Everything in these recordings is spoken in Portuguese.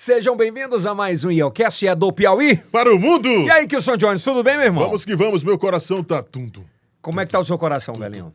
Sejam bem-vindos a mais um IELCast, é do Piauí. Para o mundo! E aí, Kilson Jones, tudo bem, meu irmão? Vamos que vamos, meu coração tá tum-tum. Como é que tá o seu coração, velhinho?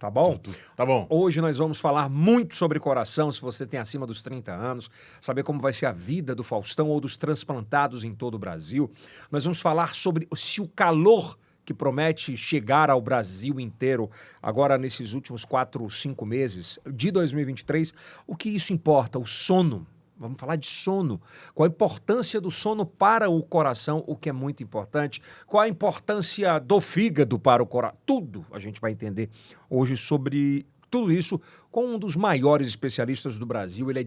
Tá bom? Tá bom. Hoje nós vamos falar muito sobre coração, se você tem acima dos 30 anos, saber como vai ser a vida do Faustão ou dos transplantados em todo o Brasil. Nós vamos falar sobre se o calor que promete chegar ao Brasil inteiro agora nesses últimos 4 ou 5 meses de 2023, o que isso importa? O sono. Vamos falar de sono. Qual a importância do sono para o coração, o que é muito importante. Qual a importância do fígado para o coração. Tudo a gente vai entender hoje sobre tudo isso com um dos maiores especialistas do Brasil. Ele é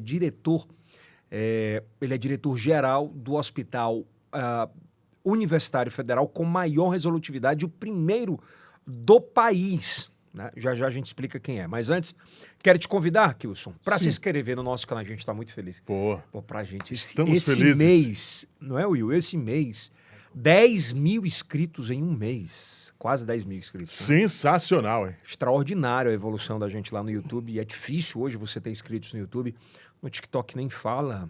diretor-geral do Hospital Universitário Federal com maior resolutividade, o primeiro do país. Né? Já já a gente explica quem é. Mas antes, quero te convidar, Kilson, para se inscrever no nosso canal. A gente está muito feliz. Pô, pra gente. Estamos esse felizes. mês, não é, Will? Esse mês, 10 mil inscritos em um mês. Quase 10 mil inscritos. Né? Sensacional, hein? Extraordinário a evolução da gente lá no YouTube. E é difícil hoje você ter inscritos no YouTube. No TikTok nem fala.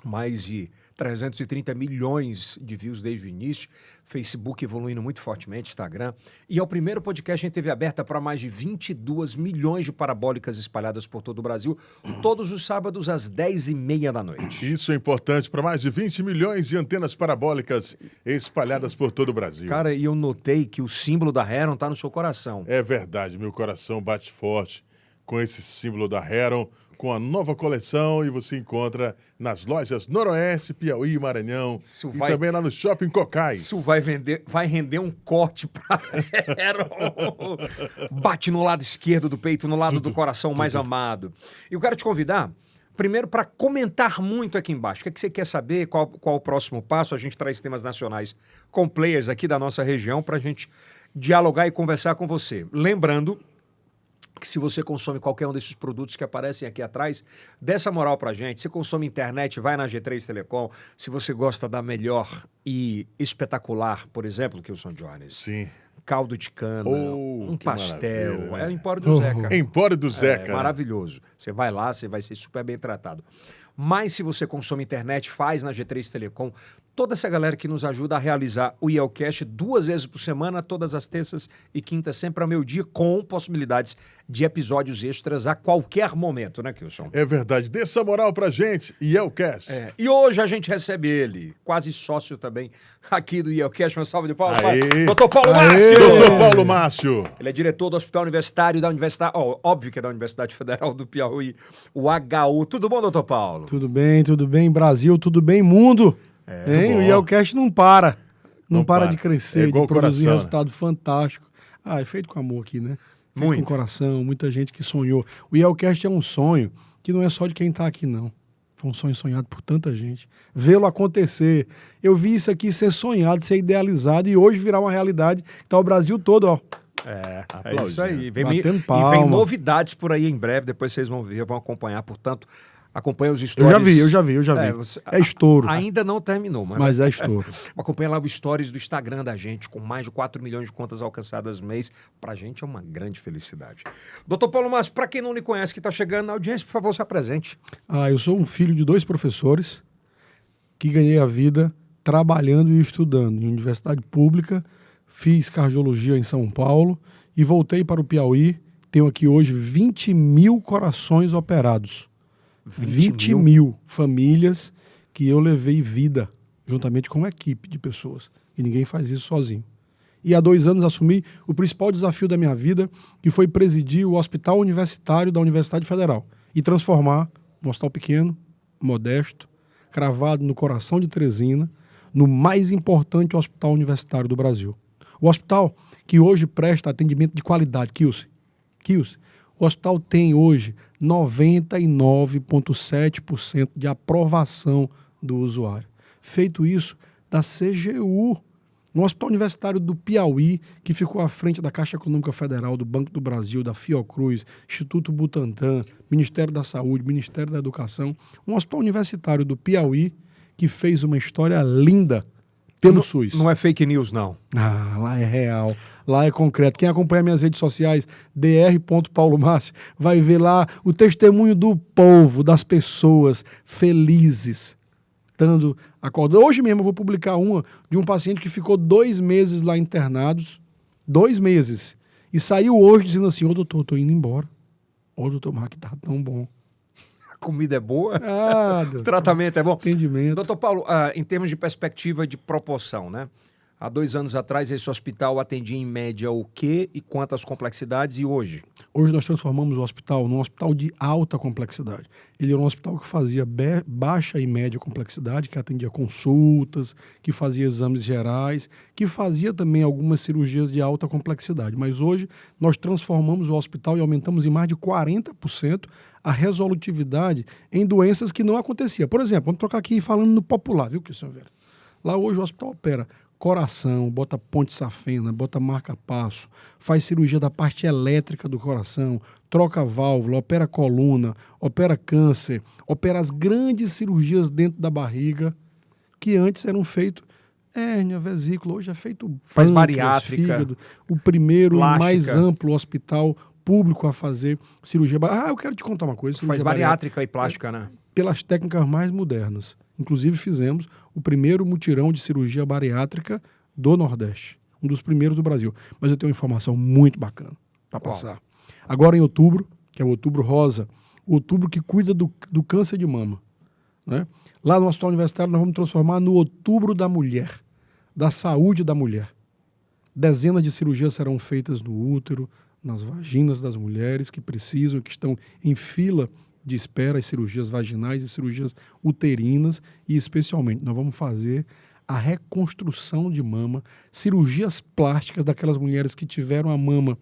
Mais de 330 milhões de views desde o início, Facebook evoluindo muito fortemente, Instagram. E é o primeiro podcast em TV aberta para mais de 22 milhões de parabólicas espalhadas por todo o Brasil, todos os sábados às 10h30 da noite. Isso é importante para mais de 20 milhões de antenas parabólicas espalhadas por todo o Brasil. Cara, e eu notei que o símbolo da Heron está no seu coração. É verdade, meu coração bate forte com esse símbolo da Heron, com a nova coleção, e você encontra nas lojas Noroeste, Piauí, Maranhão e também lá no Shopping Cocais. Isso vai render um corte pra Heron. Bate no lado esquerdo do peito, no lado do coração mais amado. E eu quero te convidar, primeiro, para comentar muito aqui embaixo. O que você quer saber? Qual o próximo passo? A gente traz temas nacionais com players aqui da nossa região para a gente dialogar e conversar com você. Lembrando que se você consome qualquer um desses produtos que aparecem aqui atrás, dê essa moral pra gente. Se consome internet, vai na G3 Telecom. Se você gosta da melhor e espetacular, por exemplo, Kilson Jones. Sim. Caldo de cana, um pastel. Maravilha. É o Empório do Zeca. Empório do Zeca. É maravilhoso. Você vai lá, você vai ser super bem tratado. Mas se você consome internet, faz na G3 Telecom. Toda essa galera que nos ajuda a realizar o IELCast 2 vezes por semana, todas as terças e quintas, sempre ao meio-dia, com possibilidades de episódios extras a qualquer momento, né, Kilson? É verdade. Dê essa moral pra gente, IELCast. E hoje a gente recebe ele, quase sócio também aqui do IELCast. Uma salva de palmas. Dr. Paulo Márcio! Dr. Paulo Márcio! Ele é diretor do Hospital Universitário da Universidade, óbvio que é da Universidade Federal do Piauí, o HU. Tudo bom, Dr. Paulo? Tudo bem, Brasil, tudo bem, mundo. O IELCast não para. Não para de crescer, de produzir resultado fantástico. É feito com amor aqui, né? Feito Muito. com coração, muita gente que sonhou. O IELCast é um sonho que não é só de quem está aqui, não. Foi um sonho sonhado por tanta gente. Vê-lo acontecer. Eu vi isso aqui ser sonhado, ser idealizado e hoje virar uma realidade. Está o Brasil todo, ó. É isso aí. Batendo E palma. vem novidades por aí em breve, depois vocês vão ver, vão acompanhar. Portanto, acompanha os stories. Eu já vi. É estouro. Ainda não terminou, Mas é estouro. Acompanha lá os stories do Instagram da gente, com mais de 4 milhões de contas alcançadas no mês. Pra gente é uma grande felicidade. Doutor Paulo Márcio, pra quem não lhe conhece, que tá chegando na audiência, por favor, se apresente. Eu sou um filho de 2 professores que ganhei a vida trabalhando e estudando em universidade pública. Fiz cardiologia em São Paulo e voltei para o Piauí. Tenho aqui hoje 20 mil corações operados. 20 mil famílias que eu levei vida, juntamente com uma equipe de pessoas. E ninguém faz isso sozinho. E há 2 anos assumi o principal desafio da minha vida, que foi presidir o Hospital Universitário da Universidade Federal e transformar um hospital pequeno, modesto, cravado no coração de Teresina, no mais importante hospital universitário do Brasil. O hospital que hoje presta atendimento de qualidade, Kilson, o hospital tem hoje 99,7% de aprovação do usuário. Feito isso, da CGU, no Hospital Universitário do Piauí, que ficou à frente da Caixa Econômica Federal, do Banco do Brasil, da Fiocruz, Instituto Butantan, Ministério da Saúde, Ministério da Educação. Um hospital universitário do Piauí que fez uma história linda, pelo SUS. Não é fake news, não. Ah, lá é real, lá é concreto. Quem acompanha minhas redes sociais, dr.paulomárcio, vai ver lá o testemunho do povo, das pessoas felizes, estando acordando. Hoje mesmo eu vou publicar uma de um paciente que ficou 2 meses lá internados, 2 meses, e saiu hoje dizendo assim, ô doutor, tô indo embora. Ô doutor, mas que tá tão bom. A comida é boa, doutor, o tratamento é bom. Atendimento. Doutor Paulo, em termos de perspectiva de proporção, né? Há 2 anos atrás, esse hospital atendia em média o quê e quantas complexidades, e hoje? Hoje nós transformamos o hospital num hospital de alta complexidade. Ele era um hospital que fazia baixa e média complexidade, que atendia consultas, que fazia exames gerais, que fazia também algumas cirurgias de alta complexidade. Mas hoje nós transformamos o hospital e aumentamos em mais de 40% a resolutividade em doenças que não acontecia. Por exemplo, vamos trocar aqui falando no popular, viu, senhor Vera? Lá hoje o hospital opera coração, bota ponte safena, bota marca-passo, faz cirurgia da parte elétrica do coração, troca válvula, opera coluna, opera câncer, opera as grandes cirurgias dentro da barriga, que antes eram feitas hérnia, vesícula, hoje é feito faz pâncreas, bariátrica, fígado, o primeiro plástica. e mais amplo hospital público a fazer cirurgia. Eu quero te contar uma coisa. Faz bariátrica e plástica, né? Pelas técnicas mais modernas. Inclusive fizemos o primeiro mutirão de cirurgia bariátrica do Nordeste. Um dos primeiros do Brasil. Mas eu tenho uma informação muito bacana para passar. Agora em outubro, que é o Outubro Rosa, o outubro que cuida do câncer de mama, né? Lá no Hospital Universitário nós vamos transformar no Outubro da Mulher, da saúde da mulher. Dezenas de cirurgias serão feitas no útero, nas vaginas das mulheres que precisam, que estão em fila de espera, as cirurgias vaginais e cirurgias uterinas, e especialmente nós vamos fazer a reconstrução de mama, cirurgias plásticas daquelas mulheres que tiveram a mama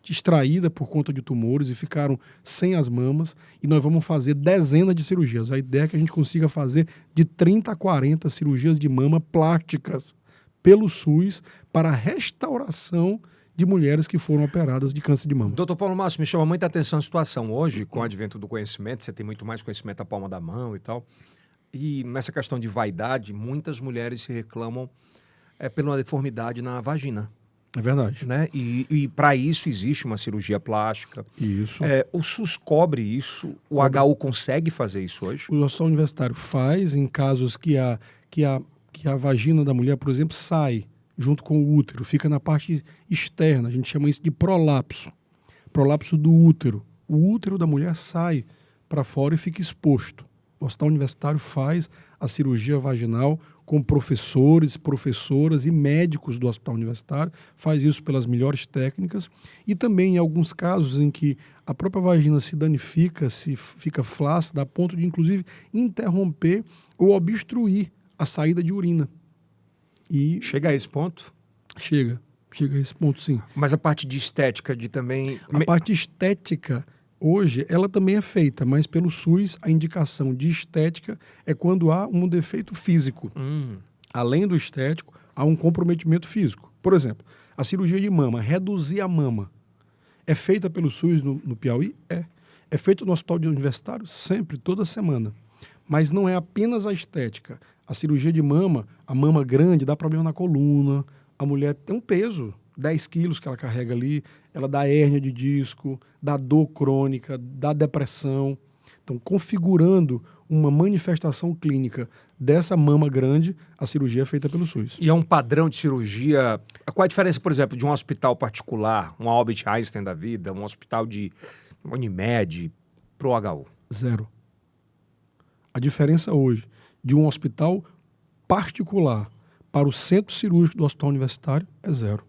extraída por conta de tumores e ficaram sem as mamas, e nós vamos fazer dezenas de cirurgias. A ideia é que a gente consiga fazer de 30 a 40 cirurgias de mama plásticas pelo SUS para a restauração de mulheres que foram operadas de câncer de mama. Doutor Paulo Márcio, me chama muita atenção a situação hoje, com o advento do conhecimento, você tem muito mais conhecimento à palma da mão e tal, e nessa questão de vaidade, muitas mulheres se reclamam pela deformidade na vagina. É verdade. Né? E para isso existe uma cirurgia plástica. Isso. O SUS cobre isso, o HU consegue fazer isso hoje? O Hospital Universitário faz em casos que a vagina da mulher, por exemplo, sai junto com o útero, fica na parte externa, a gente chama isso de prolapso do útero. O útero da mulher sai para fora e fica exposto. O Hospital Universitário faz a cirurgia vaginal com professores, professoras e médicos do Hospital Universitário, faz isso pelas melhores técnicas, e também em alguns casos em que a própria vagina se danifica, se fica flácida, a ponto de inclusive interromper ou obstruir a saída de urina. E chega a esse ponto? Chega a esse ponto, sim. Mas a parte de estética, de também... A parte estética, hoje, ela também é feita, mas pelo SUS, a indicação de estética é quando há um defeito físico. Além do estético, há um comprometimento físico. Por exemplo, a cirurgia de mama, reduzir a mama, é feita pelo SUS no Piauí? É feita no Hospital Universitário? Sempre, toda semana. Mas não é apenas a estética. A cirurgia de mama, a mama grande, dá problema na coluna, a mulher tem um peso, 10 quilos que ela carrega ali, ela dá hérnia de disco, dá dor crônica, dá depressão. Então, configurando uma manifestação clínica dessa mama grande, a cirurgia é feita pelo SUS. E é um padrão de cirurgia... Qual a diferença, por exemplo, de um hospital particular, um Albert Einstein da vida, um hospital de Unimed, pro HU? Zero. A diferença hoje de um hospital particular para o centro cirúrgico do Hospital Universitário é zero.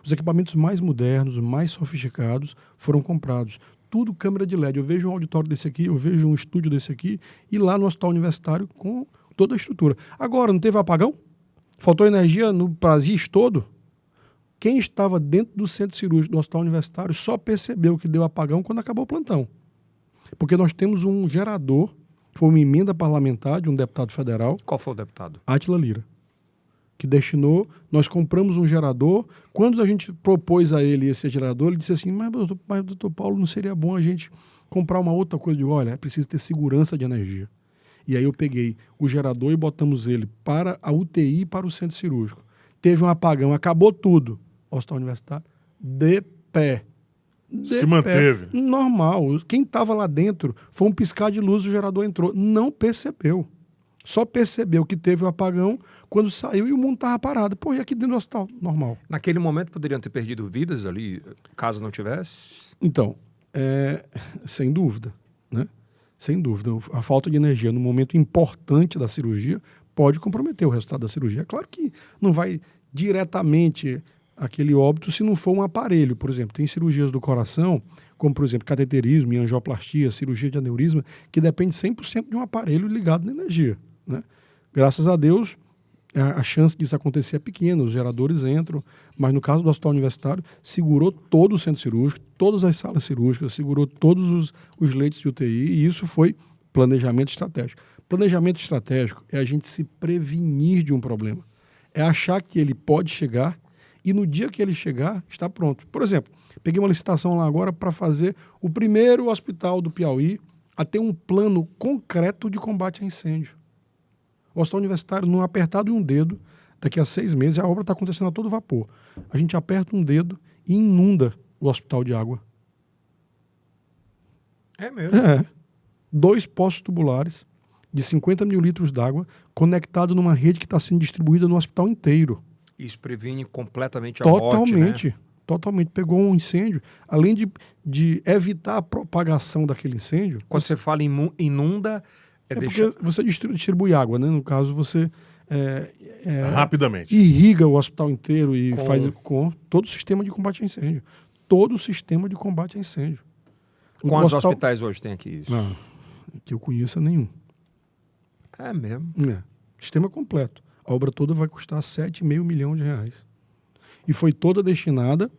Os equipamentos mais modernos, mais sofisticados foram comprados. Tudo câmera de LED. Eu vejo um auditório desse aqui, eu vejo um estúdio desse aqui, e lá no Hospital Universitário com toda a estrutura. Agora, não teve apagão? Faltou energia no país todo? Quem estava dentro do centro cirúrgico do Hospital Universitário só percebeu que deu apagão quando acabou o plantão. Porque nós temos um gerador, foi uma emenda parlamentar de um deputado federal. Qual foi o deputado? Átila Lira, que destinou, nós compramos um gerador. Quando a gente propôs a ele esse gerador, ele disse assim, mas doutor Paulo, não seria bom a gente comprar uma outra coisa? Eu digo, olha, é preciso ter segurança de energia. E aí eu peguei o gerador e botamos ele para a UTI e para o centro cirúrgico. Teve um apagão, acabou tudo. Hospital Universitário, de pé. Se manteve. Normal. Quem estava lá dentro, foi um piscar de luz, o gerador entrou. Não percebeu. Só percebeu que teve o apagão quando saiu e o mundo estava parado. Pô, e aqui dentro do hospital? Normal. Naquele momento poderiam ter perdido vidas ali, caso não tivesse? Então, sem dúvida, né? Sem dúvida. A falta de energia no momento importante da cirurgia pode comprometer o resultado da cirurgia. É claro que não vai diretamente aquele óbito se não for um aparelho. Por exemplo, tem cirurgias do coração, como, por exemplo, cateterismo e angioplastia, cirurgia de aneurisma, que depende 100% de um aparelho ligado na energia, né? Graças a Deus, a chance disso acontecer é pequena, os geradores entram, mas no caso do Hospital Universitário, segurou todo o centro cirúrgico, todas as salas cirúrgicas, segurou todos os leitos de UTI, e isso foi planejamento estratégico. Planejamento estratégico é a gente se prevenir de um problema, é achar que ele pode chegar e no dia que ele chegar, está pronto. Por exemplo, peguei uma licitação lá agora para fazer o primeiro hospital do Piauí a ter um plano concreto de combate a incêndio. O Hospital Universitário, num apertado de um dedo, daqui a 6 meses, a obra está acontecendo a todo vapor. A gente aperta um dedo e inunda o hospital de água. É mesmo? 2 poços tubulares de 50 mil litros d'água conectados numa rede que está sendo distribuída no hospital inteiro. Isso previne completamente a morte, né? Totalmente. Pegou um incêndio, além de evitar a propagação daquele incêndio. Quando você fala inunda, porque você distribui água, né? No caso, você rapidamente irriga o hospital inteiro e faz com todo o sistema de combate a incêndio. Todo o sistema de combate a incêndio. Quantos hospitais hoje tem aqui isso? Não, que eu conheça nenhum. É mesmo? Sistema completo. A obra toda vai custar R$7,5 milhões. E foi toda destinada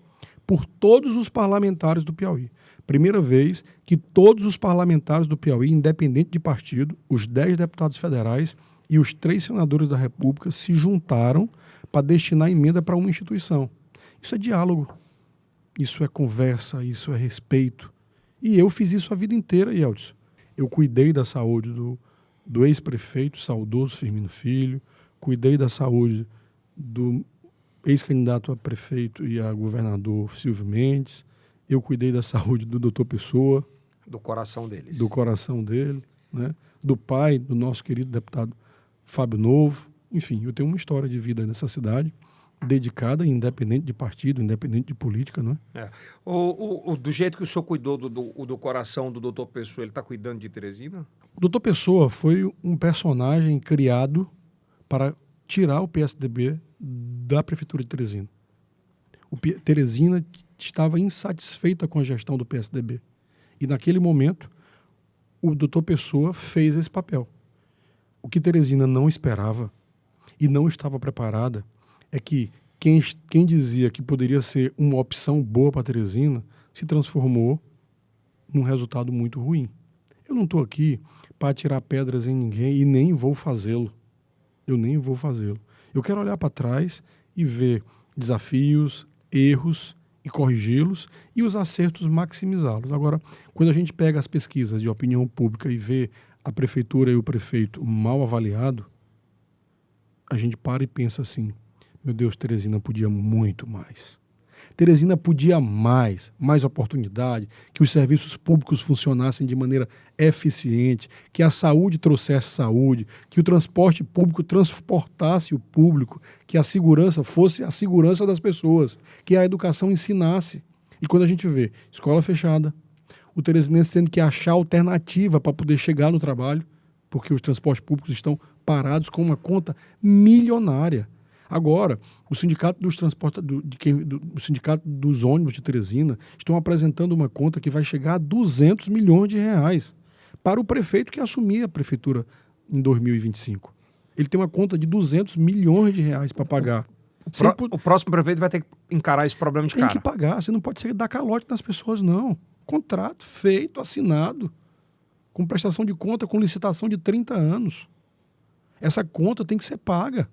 por todos os parlamentares do Piauí. Primeira vez que todos os parlamentares do Piauí, independente de partido, os 10 deputados federais e os 3 senadores da República se juntaram para destinar emenda para uma instituição. Isso é diálogo, isso é conversa, isso é respeito. E eu fiz isso a vida inteira, Yeltsin. Eu cuidei da saúde do ex-prefeito, saudoso Firmino Filho, cuidei da saúde do ex-candidato a prefeito e a governador Silvio Mendes. Eu cuidei da saúde do doutor Pessoa. Do coração deles. Do coração dele, né? Do pai do nosso querido deputado Fábio Novo. Enfim, eu tenho uma história de vida nessa cidade, dedicada, independente de partido, independente de política, não é? Do jeito que o senhor cuidou do coração do doutor Pessoa, ele está cuidando de Teresina? O doutor Pessoa foi um personagem criado para tirar o PSDB da prefeitura de Teresina. Teresina estava insatisfeita com a gestão do PSDB. E naquele momento, o doutor Pessoa fez esse papel. O que Teresina não esperava e não estava preparada é que quem dizia que poderia ser uma opção boa para Teresina se transformou num resultado muito ruim. Eu não estou aqui para atirar pedras em ninguém e nem vou fazê-lo. Eu nem vou fazê-lo. Eu quero olhar para trás e ver desafios, erros e corrigi-los e os acertos maximizá-los. Agora, quando a gente pega as pesquisas de opinião pública e vê a prefeitura e o prefeito mal avaliado, a gente para e pensa assim, meu Deus, Teresina podia muito mais. Teresina podia mais oportunidade, que os serviços públicos funcionassem de maneira eficiente, que a saúde trouxesse saúde, que o transporte público transportasse o público, que a segurança fosse a segurança das pessoas, que a educação ensinasse. E quando a gente vê escola fechada, o teresinense tendo que achar alternativa para poder chegar no trabalho, porque os transportes públicos estão parados com uma conta milionária. Agora, o sindicato dos o sindicato dos ônibus de Teresina estão apresentando uma conta que vai chegar a R$200 milhões para o prefeito que assumir a prefeitura em 2025. Ele tem uma conta de R$200 milhões para pagar. O próximo prefeito vai ter que encarar esse problema de cara. Tem que pagar, você não pode dar calote nas pessoas, não. Contrato feito, assinado, com prestação de conta, com licitação de 30 anos. Essa conta tem que ser paga.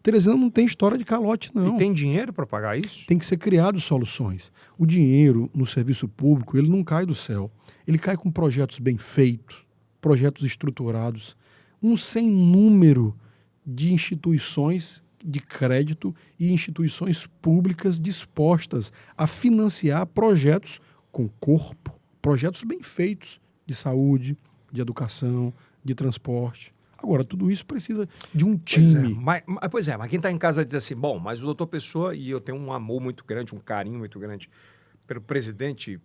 Teresina não tem história de calote, não. E tem dinheiro para pagar isso? Tem que ser criado soluções. O dinheiro no serviço público, ele não cai do céu. Ele cai com projetos bem feitos, projetos estruturados. um sem número de instituições de crédito e instituições públicas dispostas a financiar projetos com corpo, projetos bem feitos de saúde, de educação, de transporte. Agora, tudo isso precisa de um time. Pois é, mas quem está em casa diz assim, bom, mas o doutor Pessoa, e eu tenho um amor muito grande, um carinho muito grande pelo presidente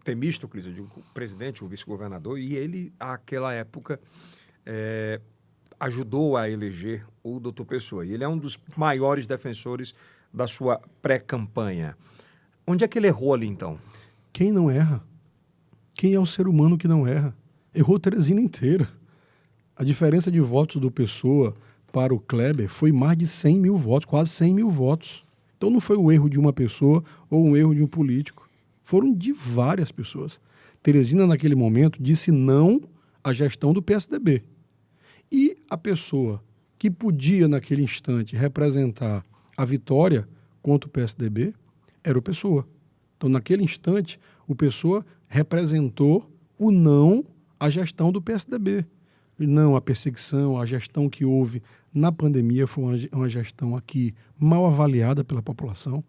Temístocles, eu digo, o presidente, o vice-governador, e ele, àquela época, ajudou a eleger o doutor Pessoa. E ele é um dos maiores defensores da sua pré-campanha. Onde é que ele errou ali, então? Quem não erra? Quem é o ser humano que não erra? Errou Teresina inteira. A diferença de votos do Pessoa para o Kleber foi mais de 100 mil votos, quase 100 mil votos. Então não foi o erro de uma pessoa ou um erro de um político. Foram de várias pessoas. Teresina, naquele momento, disse não à gestão do PSDB. E a pessoa que podia, naquele instante, representar a vitória contra o PSDB era o Pessoa. Então, naquele instante, o Pessoa representou o não à gestão do PSDB. E não a perseguição, a gestão que houve na pandemia foi uma gestão aqui mal avaliada pela população.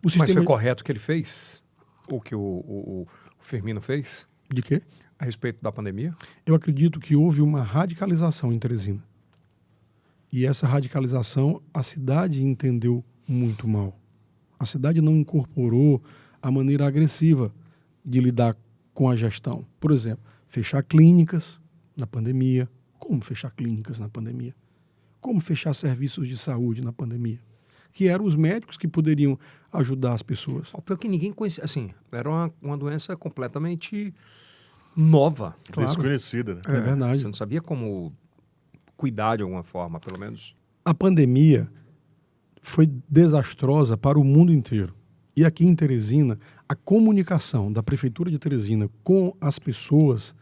Mas foi correto o que ele fez? O que o Firmino fez? De quê? A respeito da pandemia? Eu acredito que houve uma radicalização em Teresina. E essa radicalização a cidade entendeu muito mal. A cidade não incorporou a maneira agressiva de lidar com a gestão. Por exemplo, fechar clínicas na pandemia. Como fechar clínicas na pandemia? Como fechar serviços de saúde na pandemia? Que eram os médicos que poderiam ajudar as pessoas. O pior que ninguém conhecia. Assim, era uma doença completamente nova. Claro. Desconhecida, né? É verdade. Você não sabia como cuidar de alguma forma, pelo menos. A pandemia foi desastrosa para o mundo inteiro. E aqui em Teresina, a comunicação da Prefeitura de Teresina com as pessoas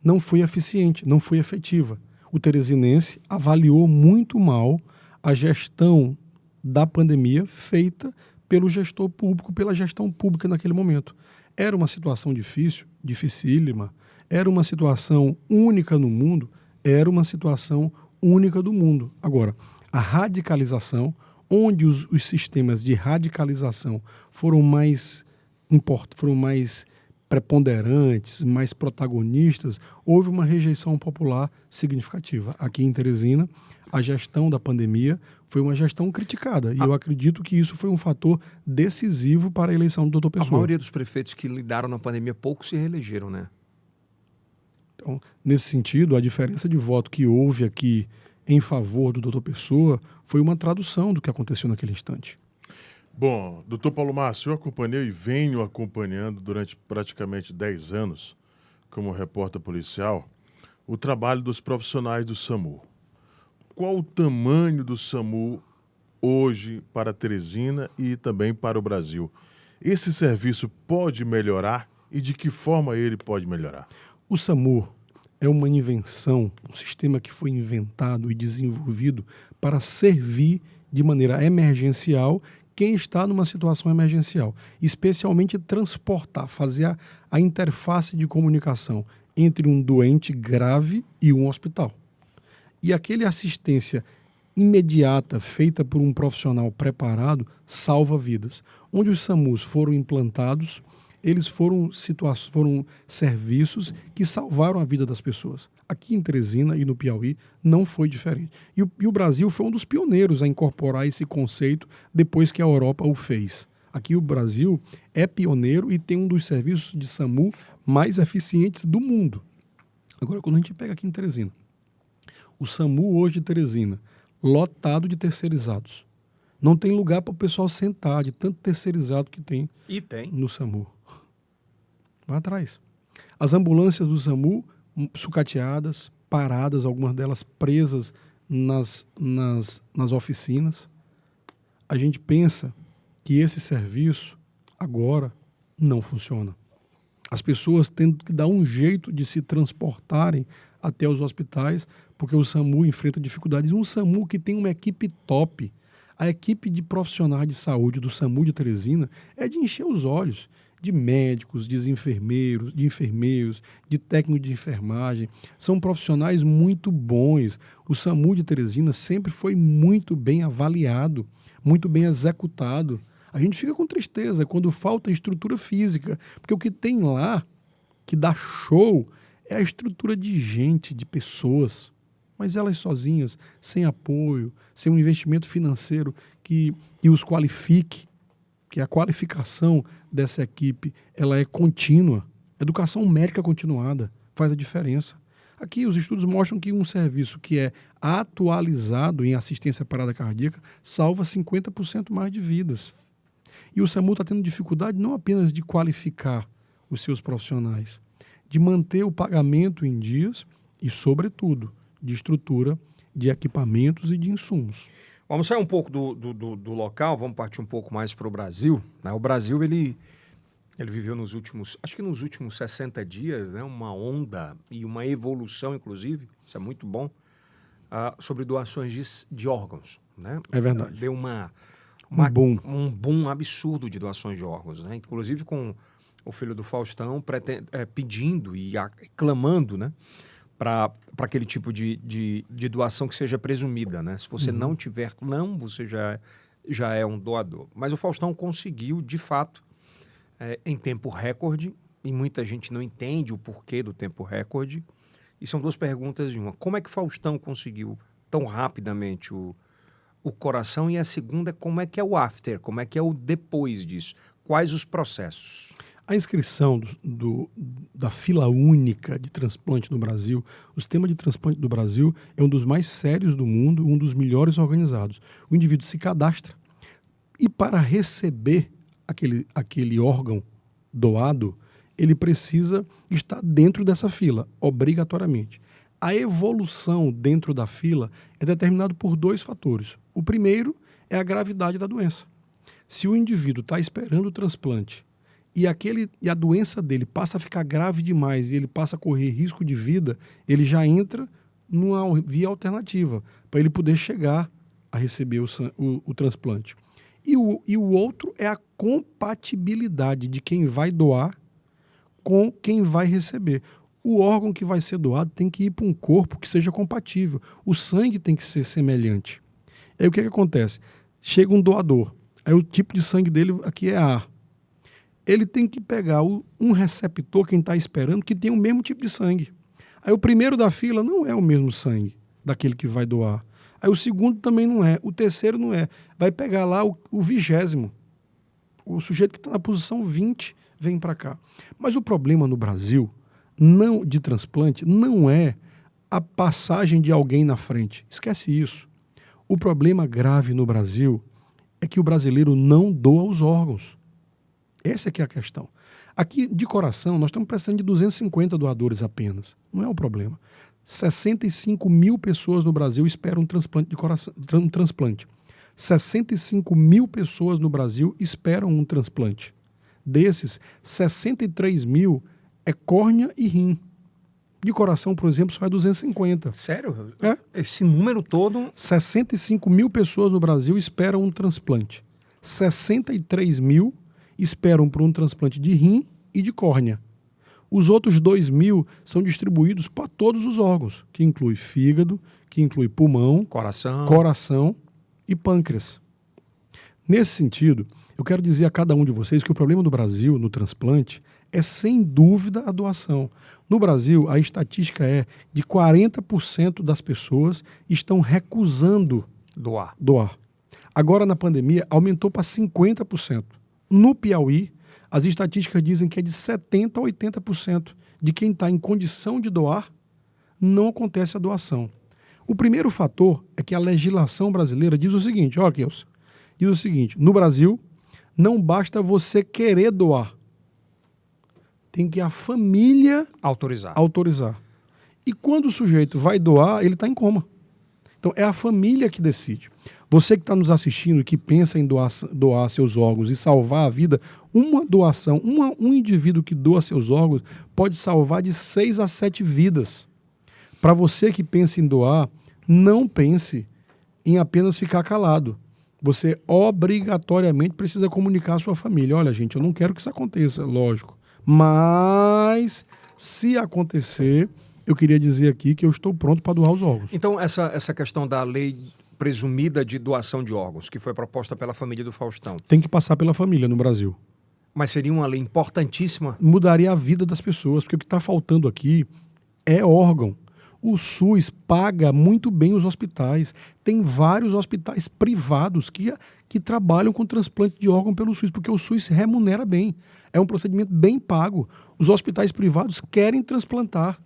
não foi eficiente, não foi efetiva. O teresinense avaliou muito mal a gestão da pandemia feita pelo gestor público, pela gestão pública naquele momento. Era uma situação difícil, dificílima, era uma situação única no mundo, era uma situação única do mundo. Agora, a radicalização, onde os sistemas de radicalização foram mais preponderantes, mais protagonistas, houve uma rejeição popular significativa. Aqui em Teresina, a gestão da pandemia foi uma gestão criticada. E eu acredito que isso foi um fator decisivo para a eleição do doutor Pessoa. A maioria dos prefeitos que lidaram na pandemia pouco se reelegeram, né? Então, nesse sentido, a diferença de voto que houve aqui em favor do doutor Pessoa foi uma tradução do que aconteceu naquele instante. Bom, doutor Paulo Márcio, eu acompanhei e venho acompanhando durante praticamente 10 anos, como repórter policial, o trabalho dos profissionais do SAMU. Qual o tamanho do SAMU hoje para Teresina e também para o Brasil? Esse serviço pode melhorar e de que forma ele pode melhorar? O SAMU é uma invenção, um sistema que foi inventado e desenvolvido para servir de maneira emergencial quem está numa situação emergencial, especialmente transportar, fazer a interface de comunicação entre um doente grave e um hospital. E aquela assistência imediata feita por um profissional preparado salva vidas. Onde os SAMUs foram implantados, eles foram serviços que salvaram a vida das pessoas. Aqui em Teresina e no Piauí não foi diferente. E o Brasil foi um dos pioneiros a incorporar esse conceito depois que a Europa o fez. Aqui o Brasil é pioneiro e tem um dos serviços de SAMU mais eficientes do mundo. Agora, quando a gente pega aqui em Teresina, o SAMU hoje de Teresina, lotado de terceirizados. Não tem lugar para o pessoal sentar, de tanto terceirizado que tem, no SAMU. Vai atrás. As ambulâncias do SAMU sucateadas, paradas, algumas delas presas nas oficinas. A gente pensa que esse serviço agora não funciona. As pessoas têm que dar um jeito de se transportarem até os hospitais, porque o SAMU enfrenta dificuldades. Um SAMU que tem uma equipe top. A equipe de profissionais de saúde do SAMU de Teresina é de encher os olhos, de médicos, de enfermeiros, de técnicos de enfermagem. São profissionais muito bons. O SAMU de Teresina sempre foi muito bem avaliado, muito bem executado. A gente fica com tristeza quando falta estrutura física, porque o que tem lá, que dá show, é a estrutura de gente, de pessoas. Mas elas sozinhas, sem apoio, sem um investimento financeiro que os qualifique, que a qualificação dessa equipe ela é contínua. Educação médica continuada faz a diferença. Aqui os estudos mostram que um serviço que é atualizado em assistência à parada cardíaca salva 50% mais de vidas. E o SAMU está tendo dificuldade não apenas de qualificar os seus profissionais, de manter o pagamento em dias e, sobretudo, de estrutura, de equipamentos e de insumos. Vamos sair um pouco do local, vamos partir um pouco mais para o Brasil. Né? O Brasil, ele viveu nos últimos 60 dias, né, uma onda e uma evolução, inclusive, isso é muito bom, sobre doações de órgãos. Né? É verdade. Deu um boom absurdo de doações de órgãos, né? Inclusive com o filho do Faustão pedindo e clamando, né, para aquele tipo de doação que seja presumida, né? Se você não tiver você já é um doador. Mas o Faustão conseguiu, de fato, em tempo recorde, e muita gente não entende o porquê do tempo recorde, e são duas perguntas de uma. Como é que Faustão conseguiu tão rapidamente o coração? E a segunda, como é que é o after? Como é que é o depois disso? Quais os processos? A inscrição da fila única de transplante no Brasil, o sistema de transplante do Brasil é um dos mais sérios do mundo, um dos melhores organizados. O indivíduo se cadastra e para receber aquele órgão doado, ele precisa estar dentro dessa fila, obrigatoriamente. A evolução dentro da fila é determinada por dois fatores. O primeiro é a gravidade da doença. Se o indivíduo está esperando o transplante e a doença dele passa a ficar grave demais e ele passa a correr risco de vida, ele já entra numa via alternativa para ele poder chegar a receber o transplante. E o outro é a compatibilidade de quem vai doar com quem vai receber. O órgão que vai ser doado tem que ir para um corpo que seja compatível. O sangue tem que ser semelhante. Aí o que acontece? Chega um doador, aí o tipo de sangue dele aqui é A. Ele tem que pegar um receptor, quem está esperando, que tem o mesmo tipo de sangue. Aí o primeiro da fila não é o mesmo sangue daquele que vai doar. Aí o segundo também não é, o terceiro não é. Vai pegar lá o 20º. O sujeito que está na posição 20 vem para cá. Mas o problema no Brasil de transplante não é a passagem de alguém na frente. Esquece isso. O problema grave no Brasil é que o brasileiro não doa os órgãos. Essa é que é a questão. Aqui, de coração, nós estamos precisando de 250 doadores apenas. Não é o problema. 65 mil pessoas no Brasil esperam um transplante de coração. 65 mil pessoas no Brasil esperam um transplante. Desses, 63 mil é córnea e rim. De coração, por exemplo, só é 250. Sério? É. Esse número todo... 65 mil pessoas no Brasil esperam um transplante. 63 mil esperam por um transplante de rim e de córnea. Os outros 2 mil são distribuídos para todos os órgãos, que inclui fígado, que inclui pulmão, coração e pâncreas. Nesse sentido, eu quero dizer a cada um de vocês que o problema do Brasil no transplante é, sem dúvida, a doação. No Brasil, a estatística é de 40% das pessoas estão recusando doar. Agora, na pandemia, aumentou para 50%. No Piauí, as estatísticas dizem que é de 70% a 80% de quem está em condição de doar, não acontece a doação. O primeiro fator é que a legislação brasileira diz o seguinte, olha, Kelson, diz o seguinte, no Brasil, não basta você querer doar, tem que a família autorizar. E quando o sujeito vai doar, ele está em coma. Então, é a família que decide. Você que está nos assistindo e que pensa em doar seus órgãos e salvar a vida, uma doação, um indivíduo que doa seus órgãos pode salvar de 6 a 7 vidas. Para você que pensa em doar, não pense em apenas ficar calado. você obrigatoriamente precisa comunicar à sua família. Olha, gente, eu não quero que isso aconteça, lógico. Mas, se acontecer, eu queria dizer aqui que eu estou pronto para doar os órgãos. Então, essa questão da lei presumida de doação de órgãos, que foi proposta pela família do Faustão. Tem que passar pela família no Brasil. Mas seria uma lei importantíssima? Mudaria a vida das pessoas, porque o que está faltando aqui é órgão. O SUS paga muito bem os hospitais. Tem vários hospitais privados que trabalham com transplante de órgão pelo SUS, porque o SUS remunera bem. É um procedimento bem pago. Os hospitais privados querem transplantar.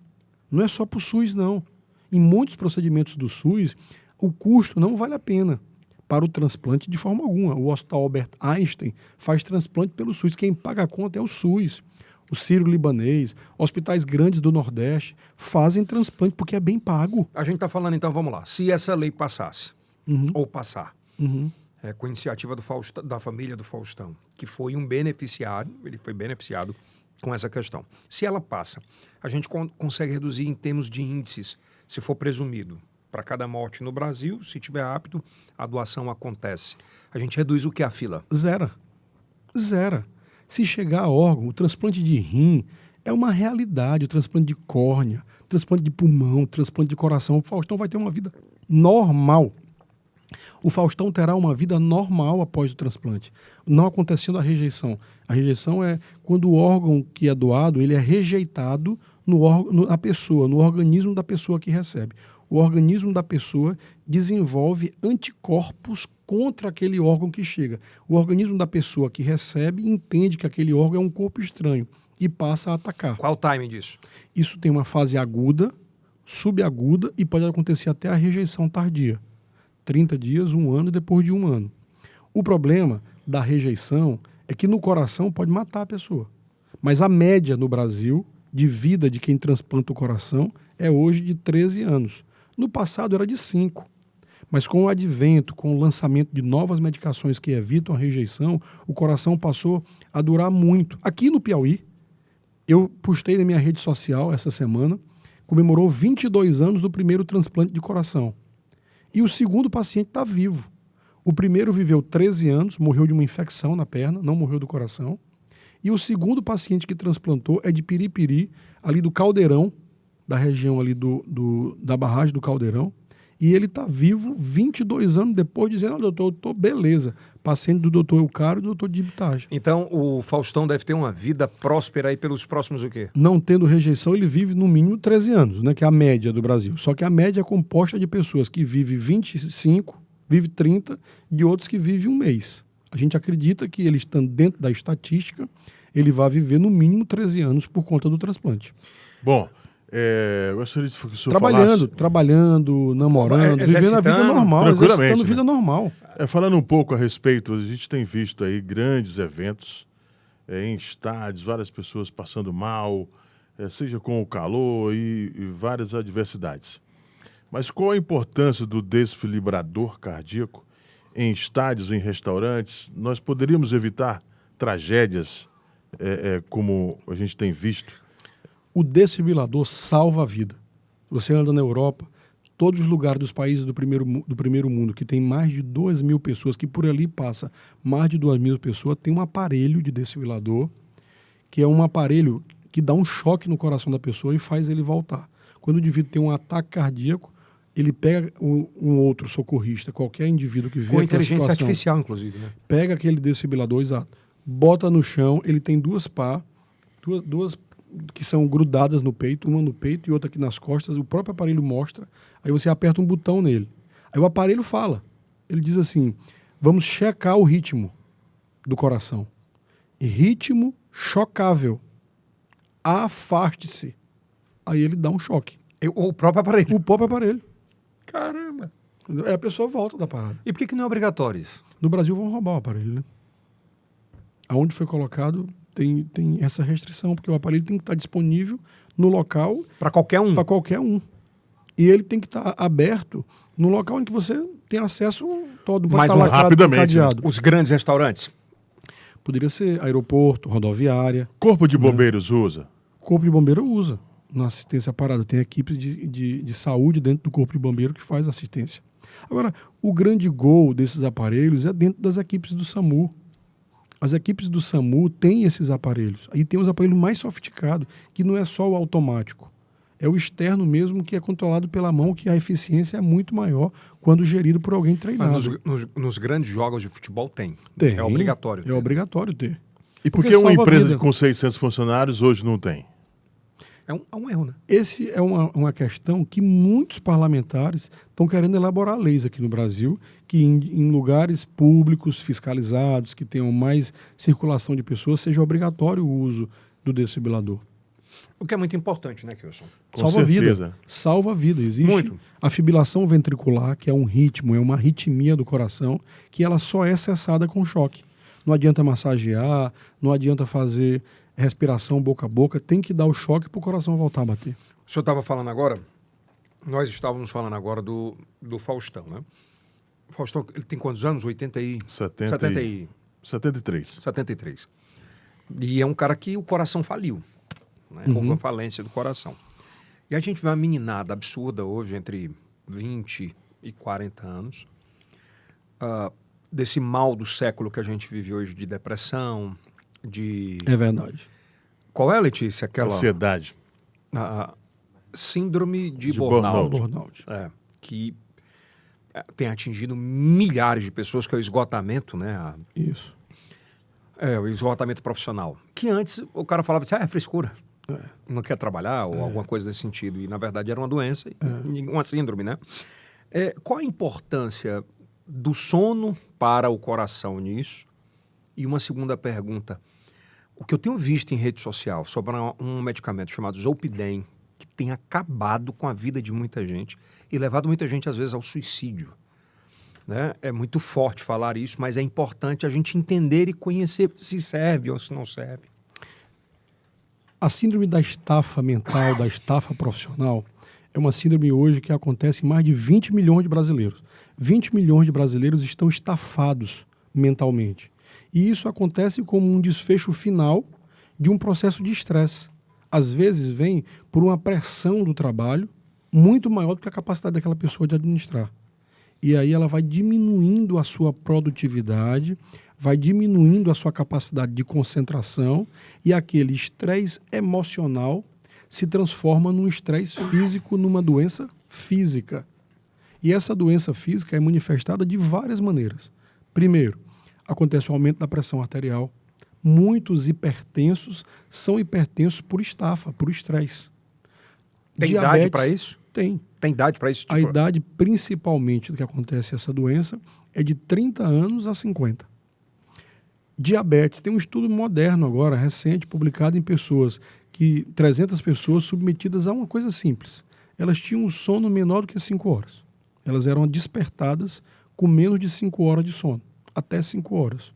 Não é só para o SUS, não. Em muitos procedimentos do SUS, o custo não vale a pena para o transplante de forma alguma. O Hospital Albert Einstein faz transplante pelo SUS. Quem paga a conta é o SUS. O Sírio-Libanês, hospitais grandes do Nordeste fazem transplante porque é bem pago. A gente está falando, então, vamos lá. Se essa lei passasse, ou passar, com a iniciativa da família do Faustão, que foi um beneficiário, ele foi beneficiado com essa questão. Se ela passa, a gente consegue reduzir em termos de índices, se for presumido. Para cada morte no Brasil, se tiver apto, a doação acontece. A gente reduz o que a fila? Zera. Se chegar a órgão, o transplante de rim é uma realidade, o transplante de córnea, transplante de pulmão, transplante de coração. O Faustão vai ter uma vida normal. O Faustão terá uma vida normal após o transplante, não acontecendo a rejeição. A rejeição é quando o órgão que é doado, ele é rejeitado na pessoa, no organismo da pessoa que recebe. O organismo da pessoa desenvolve anticorpos contra aquele órgão que chega. O organismo da pessoa que recebe entende que aquele órgão é um corpo estranho e passa a atacar. Qual o timing disso? Isso tem uma fase aguda, subaguda e pode acontecer até a rejeição tardia. 30 dias, 1 ano e depois de 1 ano. O problema da rejeição é que no coração pode matar a pessoa. Mas a média no Brasil de vida de quem transplanta o coração é hoje de 13 anos. No passado era de 5. Mas com o advento, com o lançamento de novas medicações que evitam a rejeição, o coração passou a durar muito. Aqui no Piauí, eu postei na minha rede social essa semana, comemorou 22 anos do primeiro transplante de coração. E o segundo paciente está vivo. O primeiro viveu 13 anos, morreu de uma infecção na perna, não morreu do coração. E o segundo paciente que transplantou é de Piripiri, ali do Caldeirão, da região ali da barragem do Caldeirão. E ele está vivo 22 anos depois, dizendo: "Olha, doutor, eu estou beleza." Paciente do doutor Eucário e do doutor Dibitagem. Então, o Faustão deve ter uma vida próspera aí pelos próximos o quê? Não tendo rejeição, ele vive no mínimo 13 anos, né, que é a média do Brasil. Só que a média é composta de pessoas que vivem 25, vivem 30, de outros que vivem 1 mês. A gente acredita que ele, estando dentro da estatística, ele vai viver no mínimo 13 anos por conta do transplante. Bom, eu gostaria de que o senhor trabalhando, namorando, vivendo a vida normal, exercitando vida normal. Falando um pouco a respeito, a gente tem visto aí grandes eventos em estádios, várias pessoas passando mal, seja com o calor e várias adversidades. Mas qual a importância do desfibrilador cardíaco em estádios, em restaurantes? Nós poderíamos evitar tragédias como a gente tem visto? O desfibrilador salva a vida. Você anda na Europa, todos os lugares dos países do primeiro mundo, que tem mais de 2.000 pessoas, que por ali passa mais de 2.000 pessoas, tem um aparelho de desfibrilador, que é um aparelho que dá um choque no coração da pessoa e faz ele voltar. Quando o indivíduo tem um ataque cardíaco, ele pega um outro socorrista, qualquer indivíduo que vê com inteligência artificial, inclusive, né? Pega aquele desfibrilador, exato, bota no chão, ele tem duas que são grudadas no peito, uma no peito e outra aqui nas costas, o próprio aparelho mostra, aí você aperta um botão nele. Aí o aparelho fala, ele diz assim: vamos checar o ritmo do coração. Ritmo chocável. Afaste-se. Aí ele dá um choque. O próprio aparelho? O próprio aparelho. Caramba! Aí a pessoa volta da parada. E por que não é obrigatório isso? No Brasil vão roubar o aparelho, né? Aonde foi colocado tem essa restrição, porque o aparelho tem que estar disponível no local... Para qualquer um? Para qualquer um. E ele tem que estar aberto no local em que você tem acesso todo. Mais rapidamente. Os grandes restaurantes? Poderia ser aeroporto, rodoviária. Corpo de bombeiros usa? Corpo de bombeiro usa. Na assistência parada. Tem equipes de saúde dentro do corpo de bombeiro que faz assistência. Agora, o grande gol desses aparelhos é dentro das equipes do SAMU. As equipes do SAMU têm esses aparelhos. Aí tem os aparelhos mais sofisticados, que não é só o automático. É o externo mesmo, que é controlado pela mão, que a eficiência é muito maior quando gerido por alguém treinado. Mas nos grandes jogos de futebol tem. Tem. É obrigatório ter. É obrigatório ter. E por que uma empresa com 600 funcionários hoje não tem? É um erro, né? Esse é uma questão que muitos parlamentares estão querendo elaborar leis aqui no Brasil, que em lugares públicos, fiscalizados, que tenham mais circulação de pessoas, seja obrigatório o uso do desfibrilador. O que é muito importante, né, Kilson? Salva vida. Salva vida. Existe muito. A fibrilação ventricular, que é um ritmo, é uma arritmia do coração, que ela só é cessada com choque. Não adianta massagear, não adianta fazer respiração boca a boca, tem que dar o choque para o coração voltar a bater. O senhor estava falando agora, nós estávamos falando agora do Faustão, né? O Faustão, ele tem quantos anos? 73. 73. E é um cara que o coração faliu, né? Houve uma falência do coração. E a gente vê uma meninada absurda hoje, entre 20 e 40 anos, desse mal do século que a gente vive hoje, de depressão, de... É verdade. Qual é, Letícia? Aquela... Ansiedade. Síndrome de burnout. Que tem atingido milhares de pessoas, que é o esgotamento, né? Isso. O esgotamento profissional. Que antes o cara falava assim, é frescura. Não quer trabalhar, ou alguma coisa desse sentido. E, na verdade, era uma doença, uma síndrome, né? Qual a importância do sono para o coração nisso? E uma segunda pergunta. O que eu tenho visto em rede social sobre um medicamento chamado Zolpidem, que tem acabado com a vida de muita gente e levado muita gente, às vezes, ao suicídio. Né? É muito forte falar isso, mas é importante a gente entender e conhecer se serve ou se não serve. A síndrome da estafa mental, da estafa profissional, é uma síndrome hoje que acontece em mais de 20 milhões de brasileiros. 20 milhões de brasileiros estão estafados mentalmente. E isso acontece como um desfecho final de um processo de estresse. Às vezes vem por uma pressão do trabalho muito maior do que a capacidade daquela pessoa de administrar. E aí ela vai diminuindo a sua produtividade, vai diminuindo a sua capacidade de concentração, e aquele estresse emocional se transforma num estresse físico, numa doença física. E essa doença física é manifestada de várias maneiras. Primeiro, acontece o aumento da pressão arterial. Muitos hipertensos são hipertensos por estafa, por estresse. Tem idade para isso? Tem. Tem idade para isso? A idade, principalmente, do que acontece essa doença é de 30 anos a 50. Diabetes. Tem um estudo moderno agora, recente, publicado em 300 pessoas submetidas a uma coisa simples. Elas tinham um sono menor do que 5 horas. Elas eram despertadas com menos de 5 horas de sono, até 5 horas.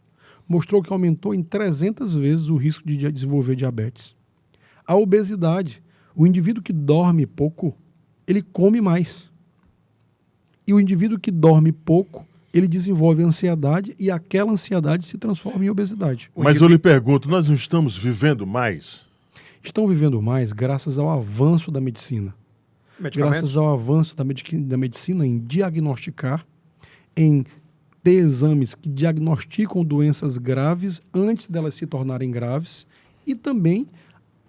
Mostrou que aumentou em 300 vezes o risco de desenvolver diabetes. A obesidade. O indivíduo que dorme pouco, ele come mais. E o indivíduo que dorme pouco, ele desenvolve ansiedade, e aquela ansiedade se transforma em obesidade. Mas eu lhe pergunto, nós não estamos vivendo mais? Estão vivendo mais graças ao avanço da medicina. Graças ao avanço da medicina em diagnosticar, em ter exames que diagnosticam doenças graves antes delas se tornarem graves, e também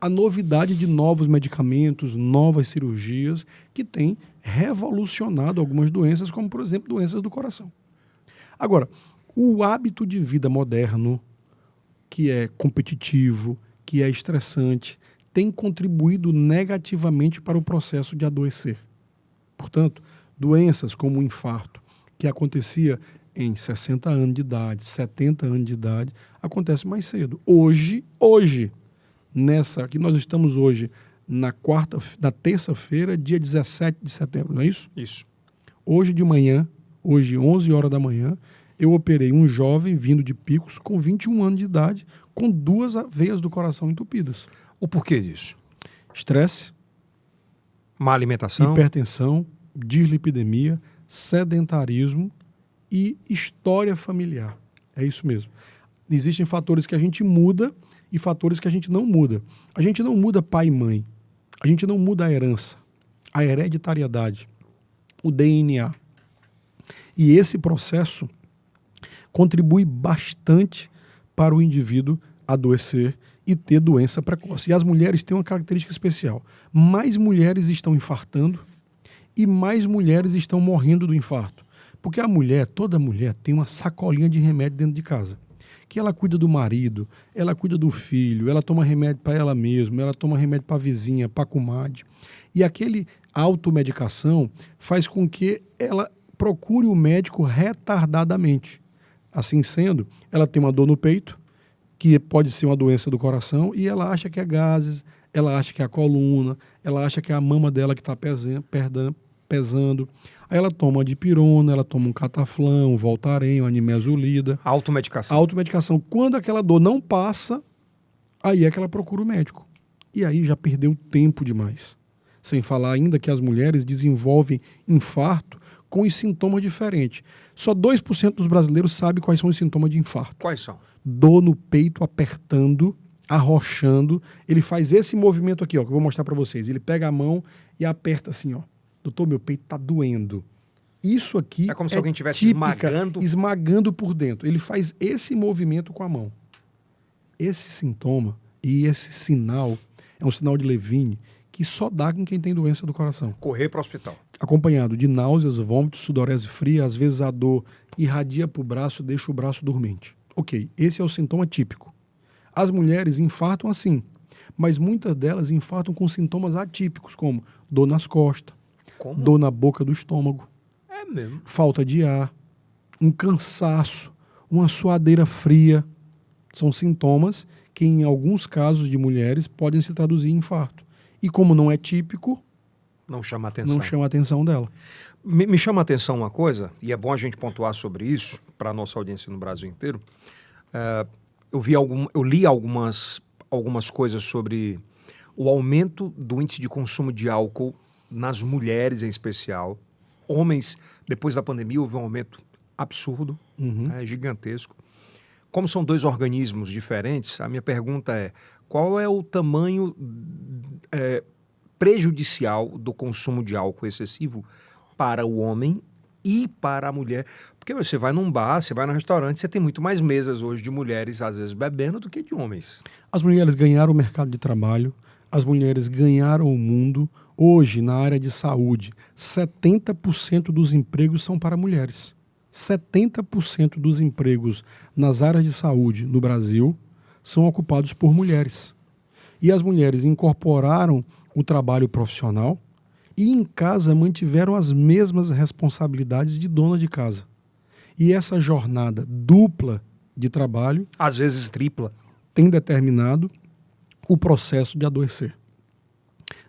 a novidade de novos medicamentos, novas cirurgias, que têm revolucionado algumas doenças, como, por exemplo, doenças do coração. Agora, o hábito de vida moderno, que é competitivo, que é estressante, tem contribuído negativamente para o processo de adoecer. Portanto, doenças como o infarto, que acontecia em 60 anos de idade, 70 anos de idade, acontece mais cedo. Hoje, nessa que nós estamos hoje, na terça-feira, dia 17 de setembro, não é isso? Isso. Hoje de manhã, 11 horas da manhã, eu operei um jovem vindo de Picos com 21 anos de idade, com 2 veias do coração entupidas. O porquê disso? Estresse, má alimentação, hipertensão, dislipidemia, sedentarismo e história familiar. É isso mesmo. Existem fatores que a gente muda e fatores que a gente não muda. A gente não muda pai e mãe. A gente não muda a herança, a hereditariedade, o DNA. E esse processo contribui bastante para o indivíduo adoecer e ter doença precoce. E as mulheres têm uma característica especial. Mais mulheres estão infartando e mais mulheres estão morrendo do infarto. Porque a mulher, toda mulher, tem uma sacolinha de remédio dentro de casa. Que ela cuida do marido, ela cuida do filho, ela toma remédio para ela mesma, ela toma remédio para a vizinha, para a comadre. E aquele automedicação faz com que ela procure o médico retardadamente. Assim sendo, ela tem uma dor no peito, que pode ser uma doença do coração, e ela acha que é gases, ela acha que é a coluna, ela acha que é a mama dela que está pesando. Aí ela toma uma dipirona, ela toma um cataflã, um Voltaren, uma nimesulida. Automedicação. Automedicação. Quando aquela dor não passa, aí é que ela procura o médico. E aí já perdeu tempo demais. Sem falar ainda que as mulheres desenvolvem infarto com os sintomas diferentes. Só 2% dos brasileiros sabem quais são os sintomas de infarto. Quais são? Dor no peito apertando, arrochando. Ele faz esse movimento aqui, ó, que eu vou mostrar para vocês. Ele pega a mão e aperta assim, ó. Doutor, meu peito tá doendo. Isso aqui é como se alguém estivesse esmagando por dentro. Ele faz esse movimento com a mão. Esse sintoma e esse sinal é um sinal de Levine que só dá com quem tem doença do coração. Correr para o hospital. Acompanhado de náuseas, vômitos, sudorese fria, às vezes a dor irradia para o braço, deixa o braço dormente. Ok, esse é o sintoma típico. As mulheres infartam assim, mas muitas delas infartam com sintomas atípicos, como dor nas costas, dor na boca do estômago, é mesmo? Falta de ar, um cansaço, uma suadeira fria. São sintomas que, em alguns casos de mulheres, podem se traduzir em infarto. E como não é típico, não chama atenção. Não chama a atenção dela. Me chama a atenção uma coisa, e é bom a gente pontuar sobre isso, para a nossa audiência no Brasil inteiro. Eu li algumas coisas sobre o aumento do índice de consumo de álcool nas mulheres em especial. Homens, depois da pandemia, houve um aumento absurdo, gigantesco. Como são dois organismos diferentes, a minha pergunta é: qual é o tamanho prejudicial do consumo de álcool excessivo para o homem e para a mulher? Porque você vai num bar, você vai num restaurante, você tem muito mais mesas hoje de mulheres, às vezes, bebendo do que de homens. As mulheres ganharam o mercado de trabalho, as mulheres ganharam o mundo. Hoje, na área de saúde, 70% dos empregos são para mulheres. 70% dos empregos nas áreas de saúde no Brasil são ocupados por mulheres. E as mulheres incorporaram o trabalho profissional e em casa mantiveram as mesmas responsabilidades de dona de casa. E essa jornada dupla de trabalho, às vezes tripla, tem determinado o processo de adoecer.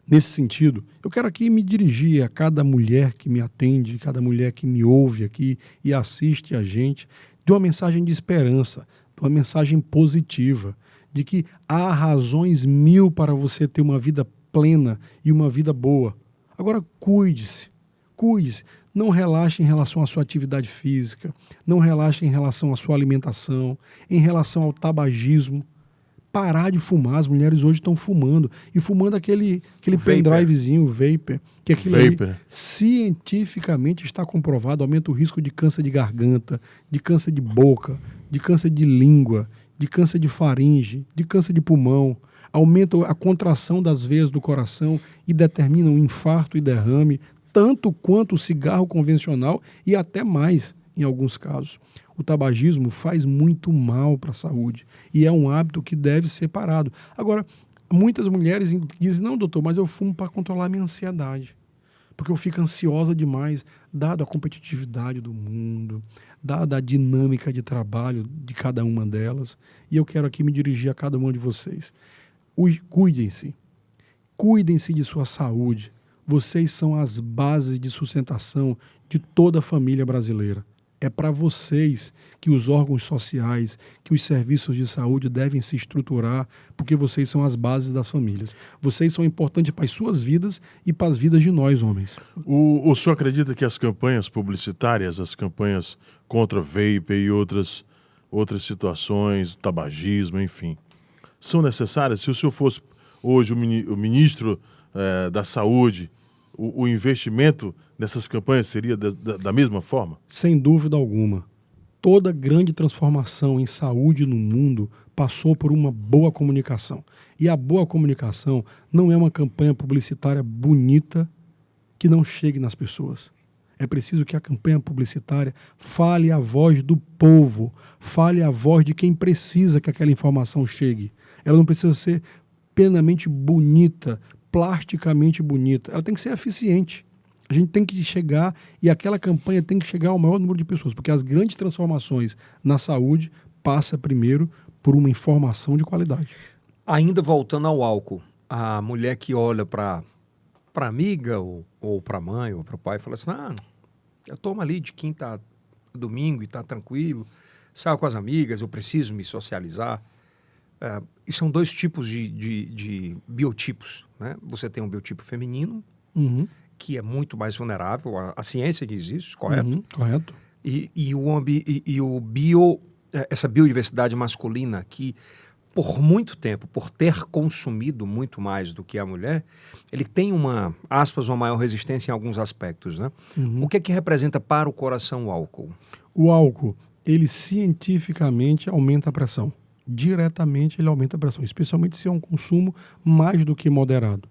Nesse sentido, eu quero aqui me dirigir a cada mulher que me atende, cada mulher que me ouve aqui e assiste a gente, de uma mensagem de esperança, de uma mensagem positiva, de que há razões mil para você ter uma vida plena e uma vida boa. Agora, cuide-se. Não relaxe em relação à sua atividade física, não relaxe em relação à sua alimentação, em relação ao tabagismo. Parar de fumar, as mulheres hoje estão fumando, e fumando aquele pendrivezinho, vapor, que aquilo ali cientificamente está comprovado, aumenta o risco de câncer de garganta, de câncer de boca, de câncer de língua, de câncer de faringe, de câncer de pulmão, aumenta a contração das veias do coração e determina um infarto e derrame, tanto quanto o cigarro convencional e até mais em alguns casos. O tabagismo faz muito mal para a saúde e é um hábito que deve ser parado. Agora, muitas mulheres dizem: não, doutor, mas eu fumo para controlar a minha ansiedade, porque eu fico ansiosa demais, dado a competitividade do mundo, dada a dinâmica de trabalho de cada uma delas. E eu quero aqui me dirigir a cada uma de vocês. Cuidem-se de sua saúde. Vocês são as bases de sustentação de toda a família brasileira. É para vocês que os órgãos sociais, que os serviços de saúde devem se estruturar, porque vocês são as bases das famílias. Vocês são importantes para as suas vidas e para as vidas de nós, homens. O senhor acredita que as campanhas publicitárias, as campanhas contra vape e outras situações, tabagismo, enfim, são necessárias? Se o senhor fosse hoje o ministro da Saúde, o investimento nessas campanhas seria da mesma forma? Sem dúvida alguma. Toda grande transformação em saúde no mundo passou por uma boa comunicação. E a boa comunicação não é uma campanha publicitária bonita que não chegue nas pessoas. É preciso que a campanha publicitária fale a voz do povo, fale a voz de quem precisa que aquela informação chegue. Ela não precisa ser plenamente bonita, plasticamente bonita. Ela tem que ser eficiente. A gente tem que chegar, e aquela campanha tem que chegar ao maior número de pessoas, porque as grandes transformações na saúde passam primeiro por uma informação de qualidade. Ainda voltando ao álcool, a mulher que olha para amiga ou para mãe ou para o pai e fala assim, eu tomo ali de quinta a domingo e está tranquilo, saio com as amigas, eu preciso me socializar. E são dois tipos de biotipos, né? Você tem um biotipo feminino, que é muito mais vulnerável, a ciência diz isso, correto? Correto. Essa biodiversidade masculina que, por muito tempo, por ter consumido muito mais do que a mulher, ele tem uma maior resistência em alguns aspectos, né? O que é que representa para o coração o álcool? O álcool, ele cientificamente aumenta a pressão. Diretamente ele aumenta a pressão, especialmente se é um consumo mais do que moderado.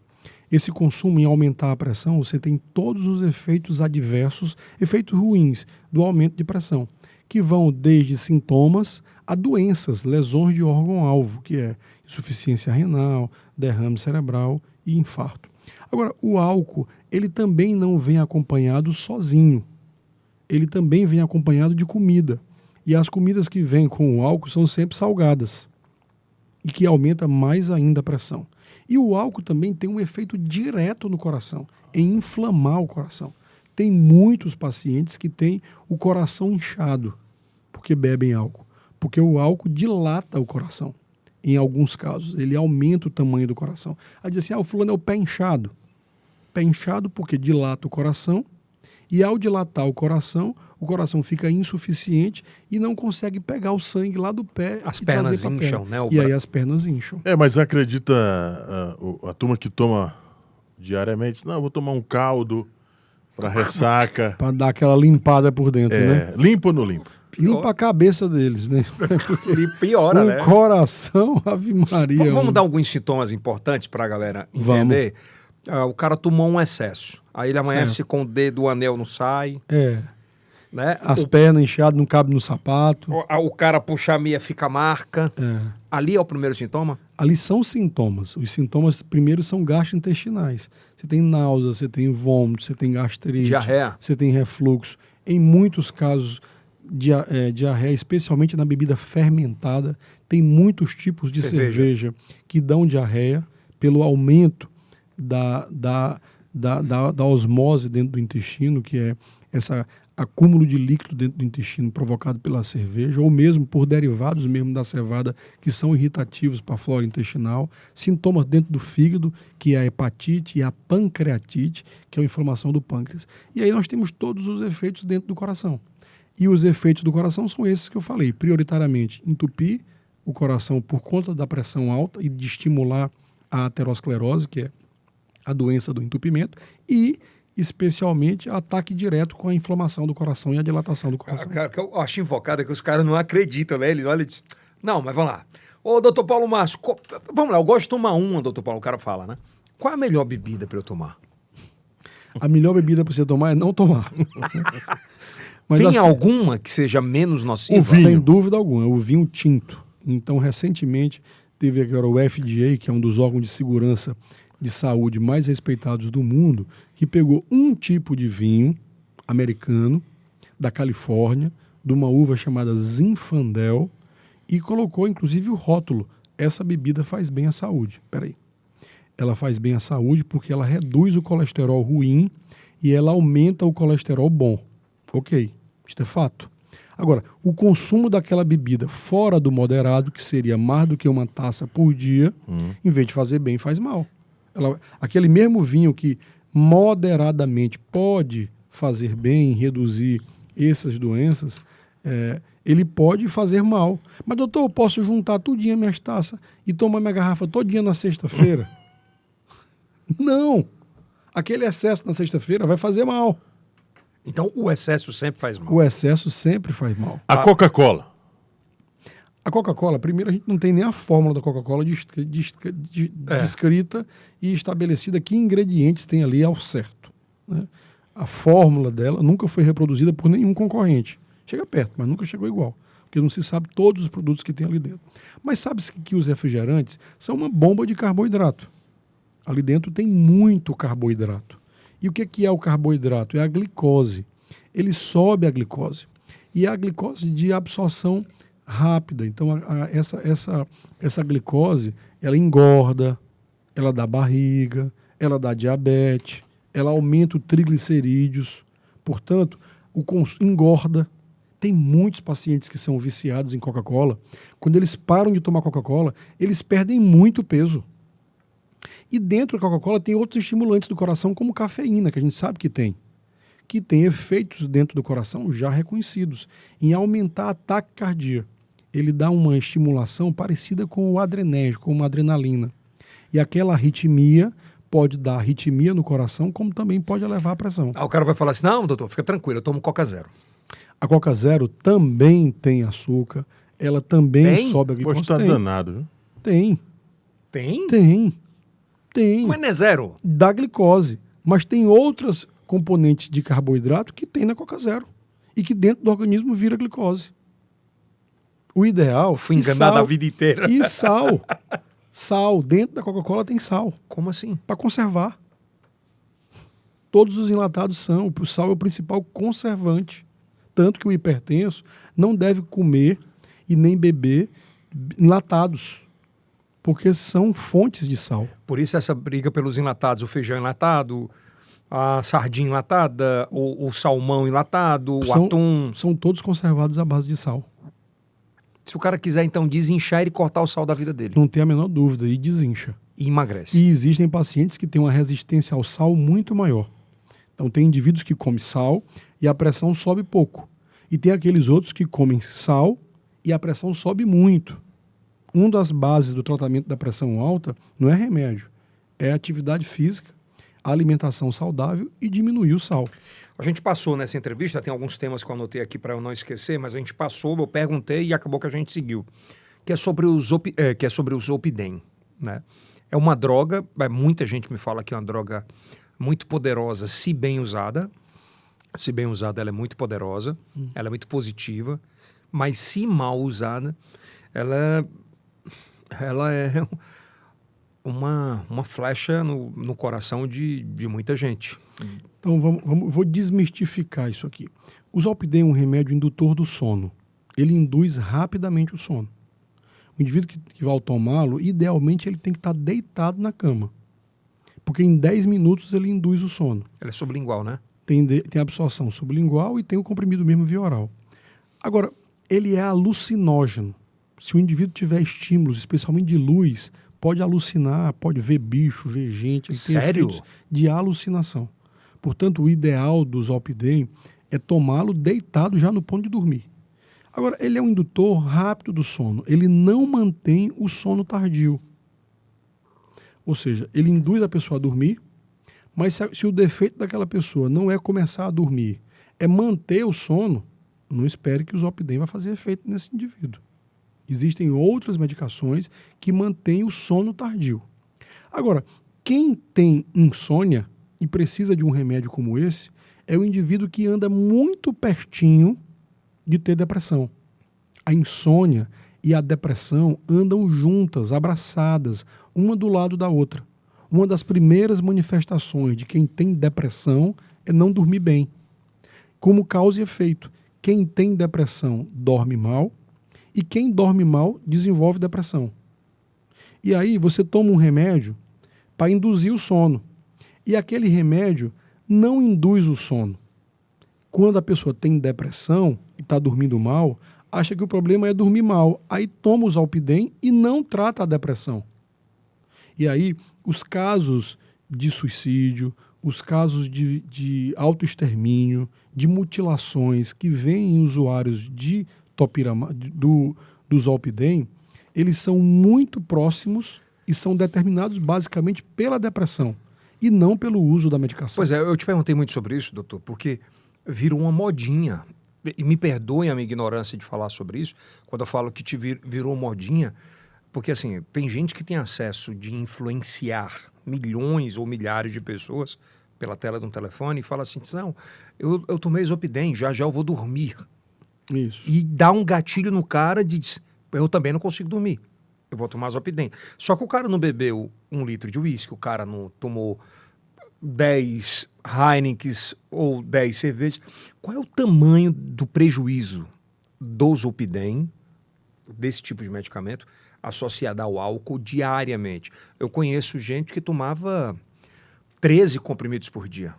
Esse consumo, em aumentar a pressão, você tem todos os efeitos adversos, efeitos ruins do aumento de pressão, que vão desde sintomas a doenças, lesões de órgão-alvo, que é insuficiência renal, derrame cerebral e infarto. Agora, o álcool, ele também não vem acompanhado sozinho. Ele também vem acompanhado de comida. E as comidas que vêm com o álcool são sempre salgadas e que aumenta mais ainda a pressão. E o álcool também tem um efeito direto no coração, em inflamar o coração. Tem muitos pacientes que têm o coração inchado porque bebem álcool, porque o álcool dilata o coração. Em alguns casos, ele aumenta o tamanho do coração. Aí diz assim, o fulano é o pé inchado. Pé inchado porque dilata o coração, e ao dilatar o coração fica insuficiente e não consegue pegar o sangue lá do pé. As pernas incham, né? E aí as pernas incham. Mas acredita a turma que toma diariamente, não, eu vou tomar um caldo para ressaca. Para dar aquela limpada por dentro, né? Limpa ou não limpa? Limpa a cabeça deles, né? Piora, né? O coração, Ave Maria. Vamos dar alguns sintomas importantes para a galera entender. O cara tomou um excesso. Aí ele amanhece com o dedo, o anel não sai. Né? As pernas inchadas, não cabe no sapato. O cara puxa a meia, fica marca. Ali é o primeiro sintoma? Ali são sintomas. Os sintomas primeiro são gastrointestinais. Você tem náusea, você tem vômito, você tem gastrite. Diarreia. Você tem refluxo. Em muitos casos, diarreia, especialmente na bebida fermentada. Tem muitos tipos de cerveja que dão diarreia pelo aumento da osmose dentro do intestino, que é esse acúmulo de líquido dentro do intestino provocado pela cerveja, ou mesmo por derivados mesmo da cevada que são irritativos para a flora intestinal. Sintomas dentro do fígado, que é a hepatite e a pancreatite, que é a inflamação do pâncreas. E aí nós temos todos os efeitos dentro do coração. E os efeitos do coração são esses que eu falei, prioritariamente entupir o coração por conta da pressão alta e de estimular a aterosclerose, que é a doença do entupimento, e especialmente ataque direto com a inflamação do coração e a dilatação do coração. Cara, que eu acho invocado é que os caras não acreditam, né? Eles olham e dizem, não, mas vamos lá. Ô, doutor Paulo Márcio, vamos lá, eu gosto de tomar uma, doutor Paulo, o cara fala, né? Qual é a melhor bebida para eu tomar? A melhor bebida para você tomar é não tomar. Mas tem assim, alguma que seja menos nociva? O vinho, sem dúvida alguma, o vinho tinto. Então, recentemente, teve agora o FDA, que é um dos órgãos de segurança de saúde mais respeitados do mundo, que pegou um tipo de vinho americano, da Califórnia, de uma uva chamada Zinfandel, e colocou, inclusive, o rótulo. Essa bebida faz bem à saúde. Peraí. Ela faz bem à saúde porque ela reduz o colesterol ruim e ela aumenta o colesterol bom. Ok, isso é fato. Agora, o consumo daquela bebida fora do moderado, que seria mais do que uma taça por dia, em vez de fazer bem, faz mal. Aquele mesmo vinho que moderadamente pode fazer bem, reduzir essas doenças, ele pode fazer mal. Mas, doutor, eu posso juntar tudinho as minhas taças e tomar minha garrafa todinha na sexta-feira? Não! Aquele excesso na sexta-feira vai fazer mal. Então, o excesso sempre faz mal. O excesso sempre faz mal. A Coca-Cola. A Coca-Cola, primeiro, a gente não tem nem a fórmula da Coca-Cola descrita e estabelecida que ingredientes tem ali ao certo, né? A fórmula dela nunca foi reproduzida por nenhum concorrente. Chega perto, mas nunca chegou igual, porque não se sabe todos os produtos que tem ali dentro. Mas sabe-se que os refrigerantes são uma bomba de carboidrato. Ali dentro tem muito carboidrato. E o que é o carboidrato? É a glicose. Ele sobe a glicose. E é a glicose de absorção rápida. Então, essa glicose, ela engorda, ela dá barriga, ela dá diabetes, ela aumenta o triglicerídeos. Portanto, engorda. Tem muitos pacientes que são viciados em Coca-Cola. Quando eles param de tomar Coca-Cola, eles perdem muito peso. E dentro da Coca-Cola tem outros estimulantes do coração, como cafeína, que a gente sabe que tem efeitos dentro do coração já reconhecidos, em aumentar a taquicardia. Ele dá uma estimulação parecida com o adrenérgico, com uma adrenalina. E aquela arritmia pode dar arritmia no coração, como também pode elevar a pressão. O cara vai falar assim, não, doutor, fica tranquilo, eu tomo Coca Zero. A Coca Zero também tem açúcar, ela também sobe a glicose. Pode estar danado, viu? Tem. Tem? Tem. Mas não é zero? Da glicose. Mas tem outras componentes de carboidrato que tem na Coca Zero. E que dentro do organismo vira glicose. O ideal... Fui enganado a vida inteira. E sal. Sal. Dentro da Coca-Cola tem sal. Como assim? Para conservar. Todos os enlatados são. O sal é o principal conservante. Tanto que o hipertenso não deve comer e nem beber enlatados. Porque são fontes de sal. Por isso essa briga pelos enlatados, o feijão enlatado, a sardinha enlatada, o salmão enlatado, o atum. São todos conservados à base de sal. Se o cara quiser, então, desinchar e cortar o sal da vida dele. Não tem a menor dúvida, e desincha. E emagrece. E existem pacientes que têm uma resistência ao sal muito maior. Então tem indivíduos que comem sal e a pressão sobe pouco. E tem aqueles outros que comem sal e a pressão sobe muito. Uma das bases do tratamento da pressão alta não é remédio, é atividade física, alimentação saudável e diminuir o sal. A gente passou nessa entrevista, tem alguns temas que eu anotei aqui para eu não esquecer, mas a gente passou, eu perguntei e acabou que a gente seguiu, que é sobre os Zolpidem, né? É uma droga, muita gente me fala que é uma droga muito poderosa, se bem usada. Se bem usada, ela é muito poderosa, ela é muito positiva, mas se mal usada, ela é uma flecha no coração de muita gente. Então vou desmistificar isso aqui. O Zolpidem é um remédio indutor do sono. Ele induz rapidamente o sono. O indivíduo que vai tomá-lo, idealmente ele tem que estar deitado na cama. Porque em 10 minutos ele induz o sono. Ela é sublingual, né? Tem absorção sublingual e tem o comprimido mesmo via oral. Agora, ele é alucinógeno. Se o indivíduo tiver estímulos, especialmente de luz, pode alucinar, pode ver bicho, ver gente. Ele Sério? tem efeitos de alucinação. Portanto, o ideal do Zolpidem é tomá-lo deitado já no ponto de dormir. Agora, ele é um indutor rápido do sono. Ele não mantém o sono tardio. Ou seja, ele induz a pessoa a dormir, mas se o defeito daquela pessoa não é começar a dormir, é manter o sono, não espere que o Zolpidem vai fazer efeito nesse indivíduo. Existem outras medicações que mantêm o sono tardio. Agora, quem tem insônia e precisa de um remédio como esse, é o indivíduo que anda muito pertinho de ter depressão. A insônia e a depressão andam juntas, abraçadas, uma do lado da outra. Uma das primeiras manifestações de quem tem depressão é não dormir bem. Como causa e efeito, quem tem depressão dorme mal e quem dorme mal desenvolve depressão. E aí você toma um remédio para induzir o sono. E aquele remédio não induz o sono. Quando a pessoa tem depressão e está dormindo mal, acha que o problema é dormir mal. Aí toma o Zolpidem e não trata a depressão. E aí os casos de suicídio, os casos de autoextermínio, de mutilações que vêm em usuários de do Zolpidem, eles são muito próximos e são determinados basicamente pela depressão e não pelo uso da medicação. Pois é, eu te perguntei muito sobre isso, doutor, porque virou uma modinha. E me perdoem a minha ignorância de falar sobre isso, quando eu falo que virou modinha, porque assim, tem gente que tem acesso de influenciar milhões ou milhares de pessoas pela tela de um telefone e fala assim, não, eu tomei Zopidem, já eu vou dormir. Isso. E dá um gatilho no cara de diz, eu também não consigo dormir, eu vou tomar Zopidem. Só que o cara não bebeu 1 litro de uísque, o cara não tomou 10 Heinekens ou 10 cervejas. Qual é o tamanho do prejuízo do Zopidem, desse tipo de medicamento, associado ao álcool diariamente? Eu conheço gente que tomava 13 comprimidos por dia.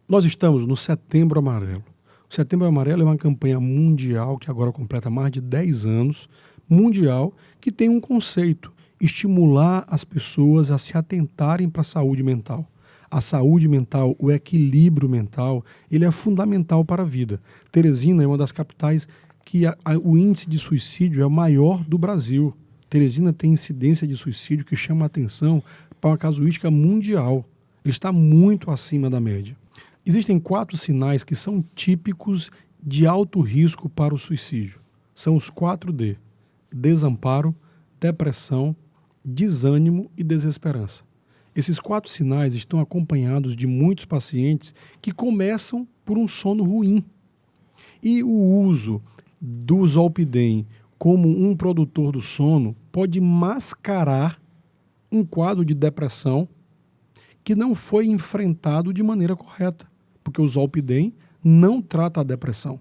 Nós estamos no Setembro Amarelo. O Setembro Amarelo é uma campanha mundial que agora completa mais de 10 anos, mundial, que tem um conceito: estimular as pessoas a se atentarem para a saúde mental. A saúde mental, o equilíbrio mental, ele é fundamental para a vida. Teresina é uma das capitais que o índice de suicídio é o maior do Brasil. Teresina tem incidência de suicídio que chama a atenção para uma casuística mundial. Ele está muito acima da média. Existem 4 sinais que são típicos de alto risco para o suicídio. São os 4D: desamparo, depressão, desânimo e desesperança. Esses 4 sinais estão acompanhados de muitos pacientes que começam por um sono ruim. E o uso do Zolpidem como um produtor do sono pode mascarar um quadro de depressão que não foi enfrentado de maneira correta, porque o Zolpidem não trata a depressão.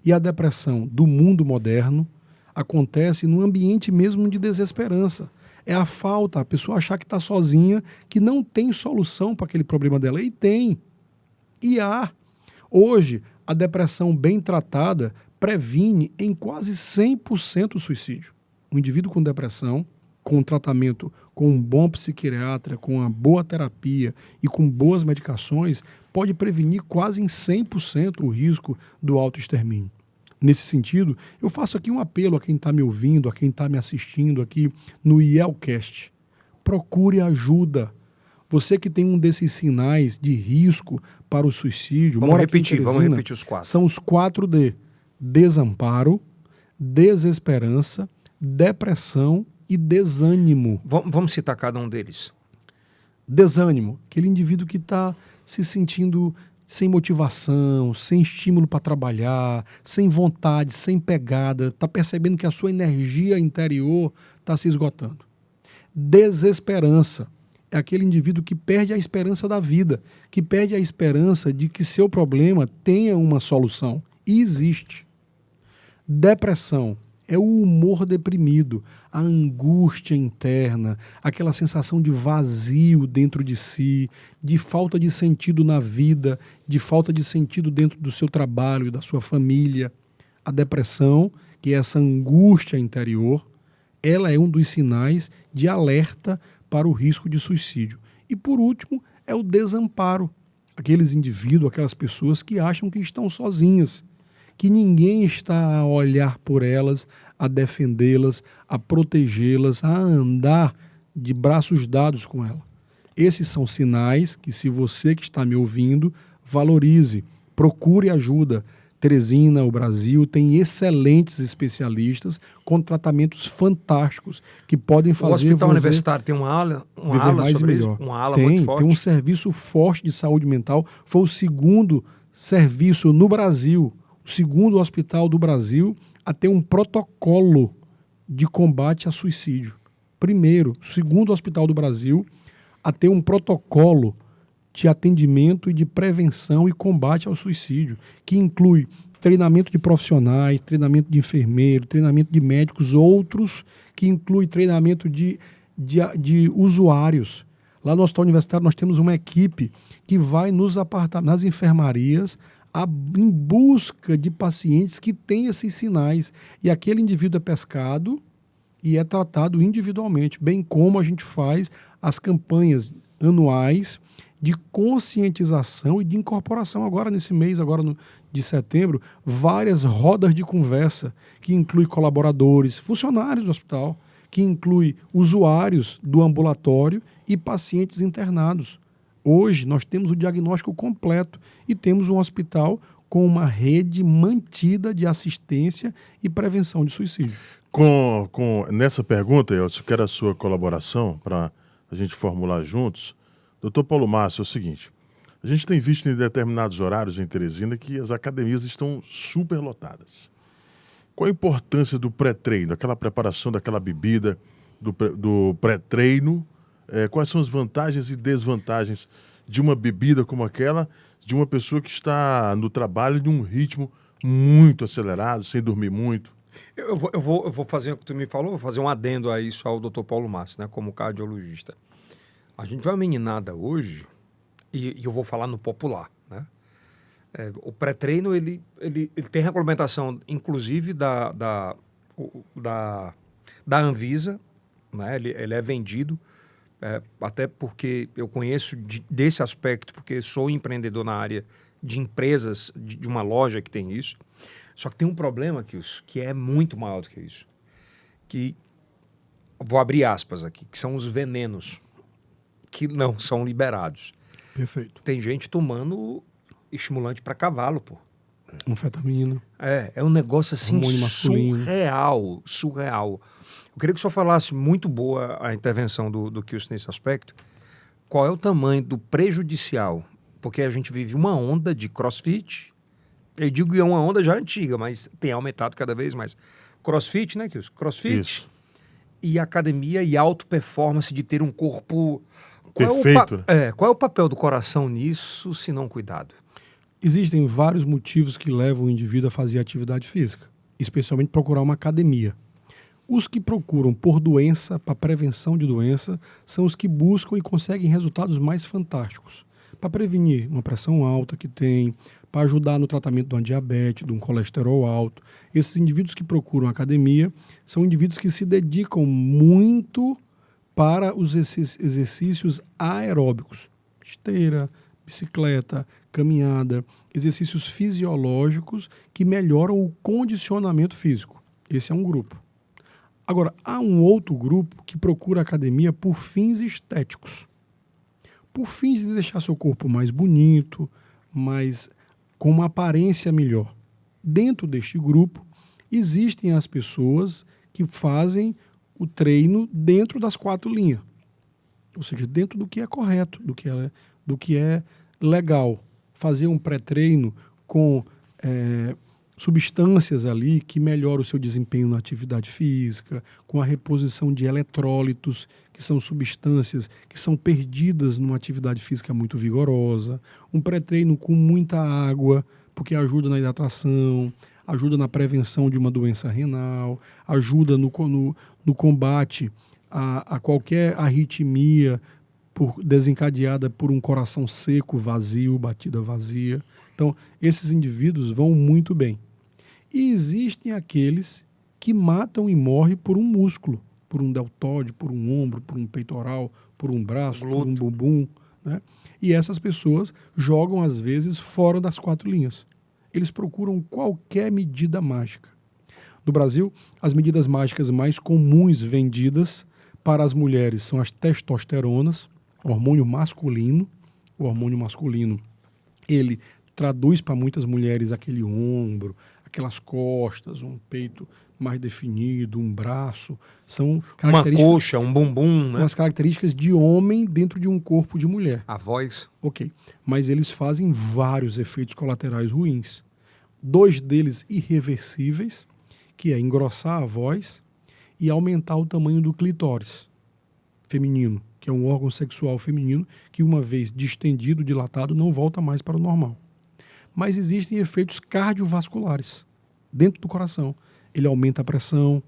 E a depressão do mundo moderno acontece num ambiente mesmo de desesperança. É a falta, a pessoa achar que está sozinha, que não tem solução para aquele problema dela. E tem. E há. Hoje, a depressão bem tratada previne em quase 100% o suicídio. Um indivíduo com depressão, com um tratamento com um bom psiquiatra, com uma boa terapia e com boas medicações, pode prevenir quase em 100% o risco do autoextermínio. Nesse sentido, eu faço aqui um apelo a quem está me ouvindo, a quem está me assistindo aqui no IELcast. Procure ajuda. Você que tem um desses sinais de risco para o suicídio... Vamos repetir os 4. São os 4D: desamparo, desesperança, depressão e desânimo. Vamos citar cada um deles. Desânimo, aquele indivíduo que está se sentindo sem motivação, sem estímulo para trabalhar, sem vontade, sem pegada, está percebendo que a sua energia interior está se esgotando. Desesperança é aquele indivíduo que perde a esperança da vida, que perde a esperança de que seu problema tenha uma solução. E existe. Depressão é o humor deprimido, a angústia interna, aquela sensação de vazio dentro de si, de falta de sentido na vida, de falta de sentido dentro do seu trabalho e da sua família. A depressão, que é essa angústia interior, ela é um dos sinais de alerta para o risco de suicídio. E por último, é o desamparo. Aqueles indivíduos, aquelas pessoas que acham que estão sozinhas, que ninguém está a olhar por elas, a defendê-las, a protegê-las, a andar de braços dados com ela. Esses são sinais que, se você que está me ouvindo, valorize, procure ajuda. Teresina, o Brasil, tem excelentes especialistas com tratamentos fantásticos que podem fazer... O Hospital Universitário tem uma ala sobre isso? Uma ala muito forte? Tem um serviço forte de saúde mental. Foi o 2º serviço no Brasil, o 2º hospital do Brasil a ter um protocolo de combate a suicídio. Primeiro, o 2º hospital do Brasil a ter um protocolo de atendimento e de prevenção e combate ao suicídio, que inclui treinamento de profissionais, treinamento de enfermeiro, treinamento de médicos, outros que inclui treinamento de usuários. Lá no Hospital Universitário nós temos uma equipe que vai nas enfermarias em busca de pacientes que têm esses sinais. E aquele indivíduo é pescado e é tratado individualmente, bem como a gente faz as campanhas anuais de conscientização e de incorporação agora nesse mês, de setembro, várias rodas de conversa que inclui colaboradores, funcionários do hospital, que inclui usuários do ambulatório e pacientes internados. Hoje nós temos o diagnóstico completo e temos um hospital com uma rede mantida de assistência e prevenção de suicídio. Nessa pergunta, Elcio, quero a sua colaboração para a gente formular juntos. Doutor Paulo Márcio, é o seguinte, a gente tem visto em determinados horários em Teresina que as academias estão superlotadas. Qual a importância do pré-treino, aquela preparação daquela bebida, do pré-treino? Quais são as vantagens e desvantagens de uma bebida como aquela, de uma pessoa que está no trabalho de um ritmo muito acelerado, sem dormir muito? Eu vou fazer o que tu me falou, vou fazer um adendo a isso ao Dr. Paulo Márcio, né, como cardiologista. A gente vai uma meninada hoje, e eu vou falar no popular, né? O pré-treino, ele tem regulamentação, inclusive, da Anvisa, né? Ele é vendido, até porque eu conheço desse aspecto, porque sou empreendedor na área de empresas, de uma loja que tem isso. Só que tem um problema, que é muito maior do que isso. Que, vou abrir aspas aqui, que são os venenos que não são liberados. Perfeito. Tem gente tomando estimulante para cavalo, pô. Anfetamina. É um negócio assim surreal. Eu queria que o senhor falasse, muito boa a intervenção do Kilson nesse aspecto. Qual é o tamanho do prejudicial? Porque a gente vive uma onda de crossfit. Eu digo que é uma onda já antiga, mas tem aumentado cada vez mais. Crossfit, né, Kilson? Crossfit. Isso. E academia e alta performance de ter um corpo... Perfeito. Qual é o papel do coração nisso, se não cuidado? Existem vários motivos que levam o indivíduo a fazer atividade física, especialmente procurar uma academia. Os que procuram por doença, para prevenção de doença, são os que buscam e conseguem resultados mais fantásticos. Para prevenir uma pressão alta que tem, para ajudar no tratamento de uma diabetes, de um colesterol alto. Esses indivíduos que procuram academia são indivíduos que se dedicam muito para os exercícios aeróbicos. Esteira, bicicleta, caminhada, exercícios fisiológicos que melhoram o condicionamento físico. Esse é um grupo. Agora, há um outro grupo que procura academia por fins estéticos. Por fins de deixar seu corpo mais bonito, com uma aparência melhor. Dentro deste grupo, existem as pessoas que fazem o treino dentro das 4 linhas. Ou seja, dentro do que é correto, do que é legal. Fazer um pré-treino com substâncias ali que melhoram o seu desempenho na atividade física, com a reposição de eletrólitos, que são substâncias que são perdidas numa atividade física muito vigorosa. Um pré-treino com muita água, porque ajuda na hidratação, ajuda na prevenção de uma doença renal, ajuda no combate a qualquer arritmia desencadeada por um coração seco, vazio, batida vazia. Então, esses indivíduos vão muito bem. E existem aqueles que matam e morrem por um músculo, por um deltóide, por um ombro, por um peitoral, por um braço, por um bumbum, né? E essas pessoas jogam, às vezes, fora das 4 linhas. Eles procuram qualquer medida mágica. No Brasil, as medidas mágicas mais comuns vendidas para as mulheres são as testosteronas, hormônio masculino. O hormônio masculino, ele traduz para muitas mulheres aquele ombro, aquelas costas, um peito mais definido, um braço. São características... Uma coxa, um bumbum, né? Umas características de homem dentro de um corpo de mulher. A voz. Ok. Mas eles fazem vários efeitos colaterais ruins. 2 deles irreversíveis, que é engrossar a voz e aumentar o tamanho do clitóris feminino, que é um órgão sexual feminino que, uma vez distendido, dilatado, não volta mais para o normal. Mas existem efeitos cardiovasculares dentro do coração. Ele aumenta a pressão,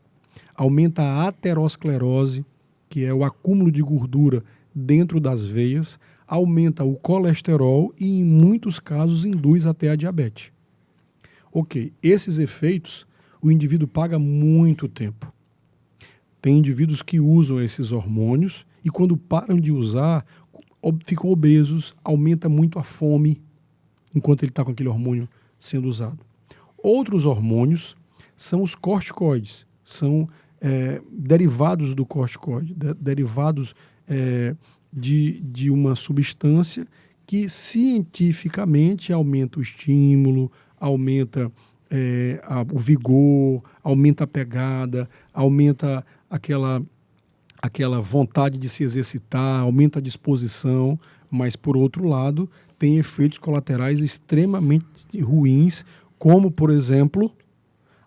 aumenta a aterosclerose, que é o acúmulo de gordura dentro das veias, aumenta o colesterol e, em muitos casos, induz até a diabetes. Ok, esses efeitos o indivíduo paga muito tempo. Tem indivíduos que usam esses hormônios e, quando param de usar, ficam obesos, aumenta muito a fome enquanto ele está com aquele hormônio sendo usado. Outros hormônios são os corticoides, são derivados do corticoide, derivados de uma substância que cientificamente aumenta o estímulo, aumenta o vigor, aumenta a pegada, aumenta aquela vontade de se exercitar, aumenta a disposição, mas, por outro lado, tem efeitos colaterais extremamente ruins, como, por exemplo,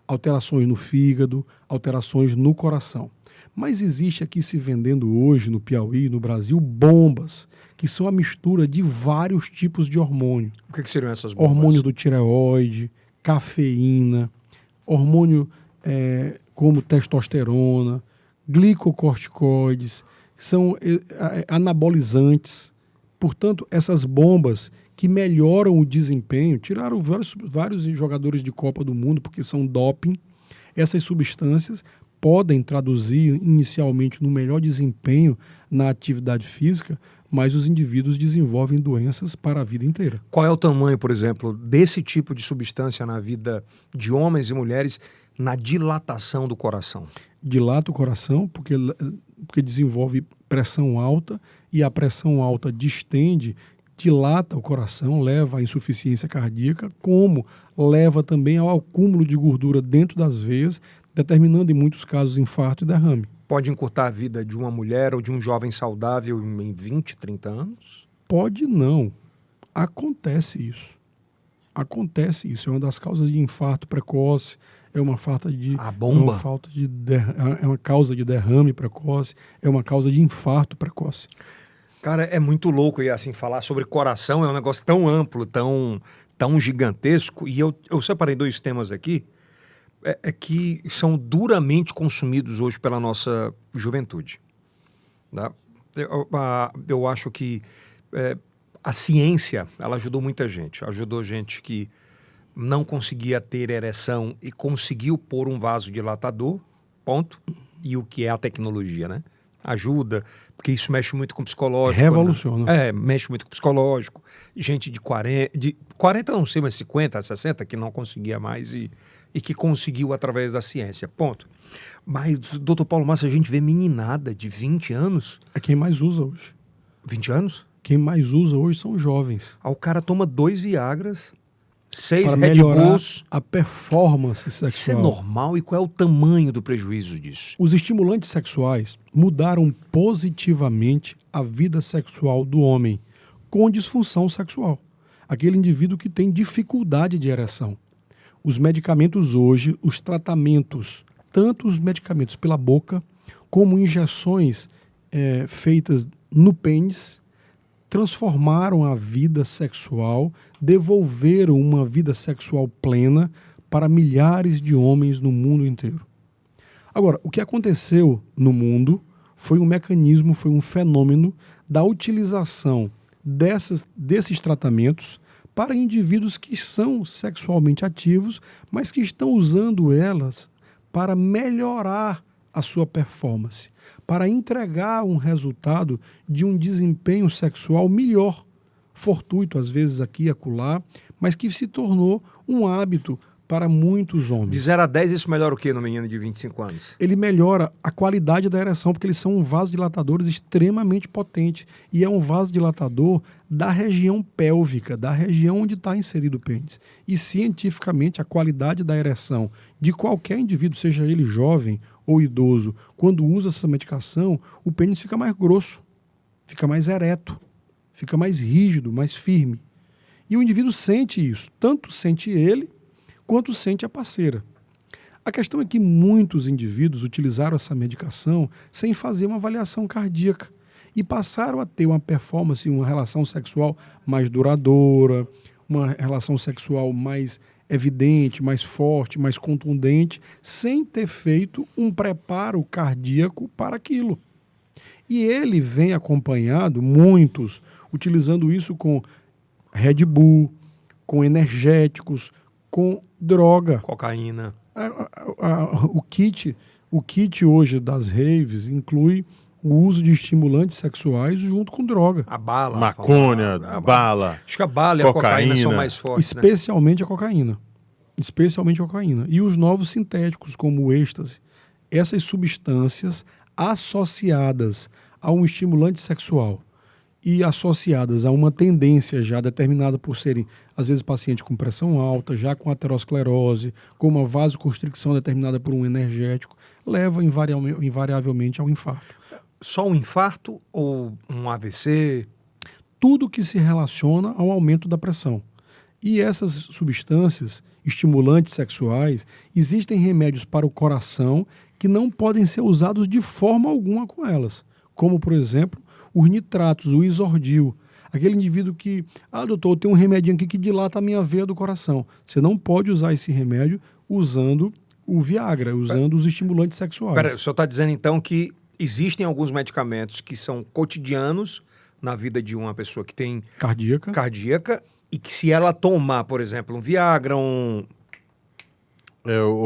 alterações no fígado, alterações no coração. Mas existe aqui se vendendo hoje, no Piauí, no Brasil, bombas, que são a mistura de vários tipos de hormônio. O que seriam essas bombas? Hormônio do tireoide, cafeína, hormônio como testosterona, glicocorticoides, são anabolizantes. Portanto, essas bombas que melhoram o desempenho, tiraram vários jogadores de Copa do Mundo porque são doping, essas substâncias podem traduzir inicialmente no melhor desempenho na atividade física, mas os indivíduos desenvolvem doenças para a vida inteira. Qual é o tamanho, por exemplo, desse tipo de substância na vida de homens e mulheres na dilatação do coração? Dilata o coração porque desenvolve pressão alta e a pressão alta distende, dilata o coração, leva à insuficiência cardíaca, como leva também ao acúmulo de gordura dentro das veias, determinando em muitos casos infarto e derrame. Pode encurtar a vida de uma mulher ou de um jovem saudável em 20, 30 anos? Pode não. Acontece isso. Acontece isso. É uma das causas de infarto precoce, é uma falta de... A bomba? É uma causa de derrame precoce, é uma causa de infarto precoce. Cara, é muito louco e assim, falar sobre coração é um negócio tão amplo, tão gigantesco. E eu separei 2 temas aqui que são duramente consumidos hoje pela nossa juventude. Tá? Eu acho que a ciência, ela ajudou muita gente. Ajudou gente que não conseguia ter ereção e conseguiu pôr um vasodilatador, ponto. E o que é a tecnologia, né? Ajuda, porque isso mexe muito com o psicológico. Revoluciona. Né? Mexe muito com o psicológico. Gente de 40 não sei, mas 50, 60, que não conseguia mais e que conseguiu através da ciência, ponto. Mas, doutor Paulo Massa, a gente vê meninada de 20 anos... É quem mais usa hoje. 20 anos? Quem mais usa hoje são jovens. O cara toma 2 Viagras, 6 para Red melhorar Bulls. a performance sexual. Isso é normal? E qual é o tamanho do prejuízo disso? Os estimulantes sexuais mudaram positivamente a vida sexual do homem com disfunção sexual. Aquele indivíduo que tem dificuldade de ereção. Os medicamentos hoje, os tratamentos, tanto os medicamentos pela boca, como injeções feitas no pênis, transformaram a vida sexual, devolveram uma vida sexual plena para milhares de homens no mundo inteiro. Agora, o que aconteceu no mundo foi um mecanismo, foi um fenômeno da utilização desses tratamentos para indivíduos que são sexualmente ativos, mas que estão usando elas para melhorar a sua performance, para entregar um resultado de um desempenho sexual melhor, fortuito, às vezes aqui e acolá, mas que se tornou um hábito para muitos homens. De 0 a 10, isso melhora o quê no menino de 25 anos? Ele melhora a qualidade da ereção, porque eles são vasodilatadores extremamente potentes. E é um vasodilatador da região pélvica, da região onde está inserido o pênis. E cientificamente, a qualidade da ereção de qualquer indivíduo, seja ele jovem ou idoso, quando usa essa medicação, o pênis fica mais grosso, fica mais ereto, fica mais rígido, mais firme. E o indivíduo sente isso, tanto sente ele, quanto sente a parceira. A questão é que muitos indivíduos utilizaram essa medicação sem fazer uma avaliação cardíaca e passaram a ter uma performance, uma relação sexual mais duradoura, uma relação sexual mais evidente, mais forte, mais contundente, sem ter feito um preparo cardíaco para aquilo. E ele vem acompanhado, muitos, utilizando isso com Red Bull, com energéticos, com droga. Cocaína. O kit hoje das raves inclui o uso de estimulantes sexuais junto com droga. A bala. Maconha, bala. Acho que a bala e a cocaína são mais fortes. Especialmente a cocaína. Especialmente a cocaína. E os novos sintéticos, como o êxtase. Essas substâncias associadas a um estimulante sexual e associadas a uma tendência já determinada por serem, às vezes, pacientes com pressão alta, já com aterosclerose, com uma vasoconstricção determinada por um energético, leva invariavelmente ao infarto. Só um infarto ou um AVC? Tudo que se relaciona ao aumento da pressão. E essas substâncias estimulantes sexuais, existem remédios para o coração que não podem ser usados de forma alguma com elas. Como, por exemplo, os nitratos, o isordil. Aquele indivíduo que, doutor, eu tenho um remedinho aqui que dilata a minha veia do coração. Você não pode usar esse remédio usando o Viagra, usando os estimulantes sexuais. Pera, o senhor está dizendo, então, que existem alguns medicamentos que são cotidianos na vida de uma pessoa que tem cardíaca e que se ela tomar, por exemplo, um Viagra, o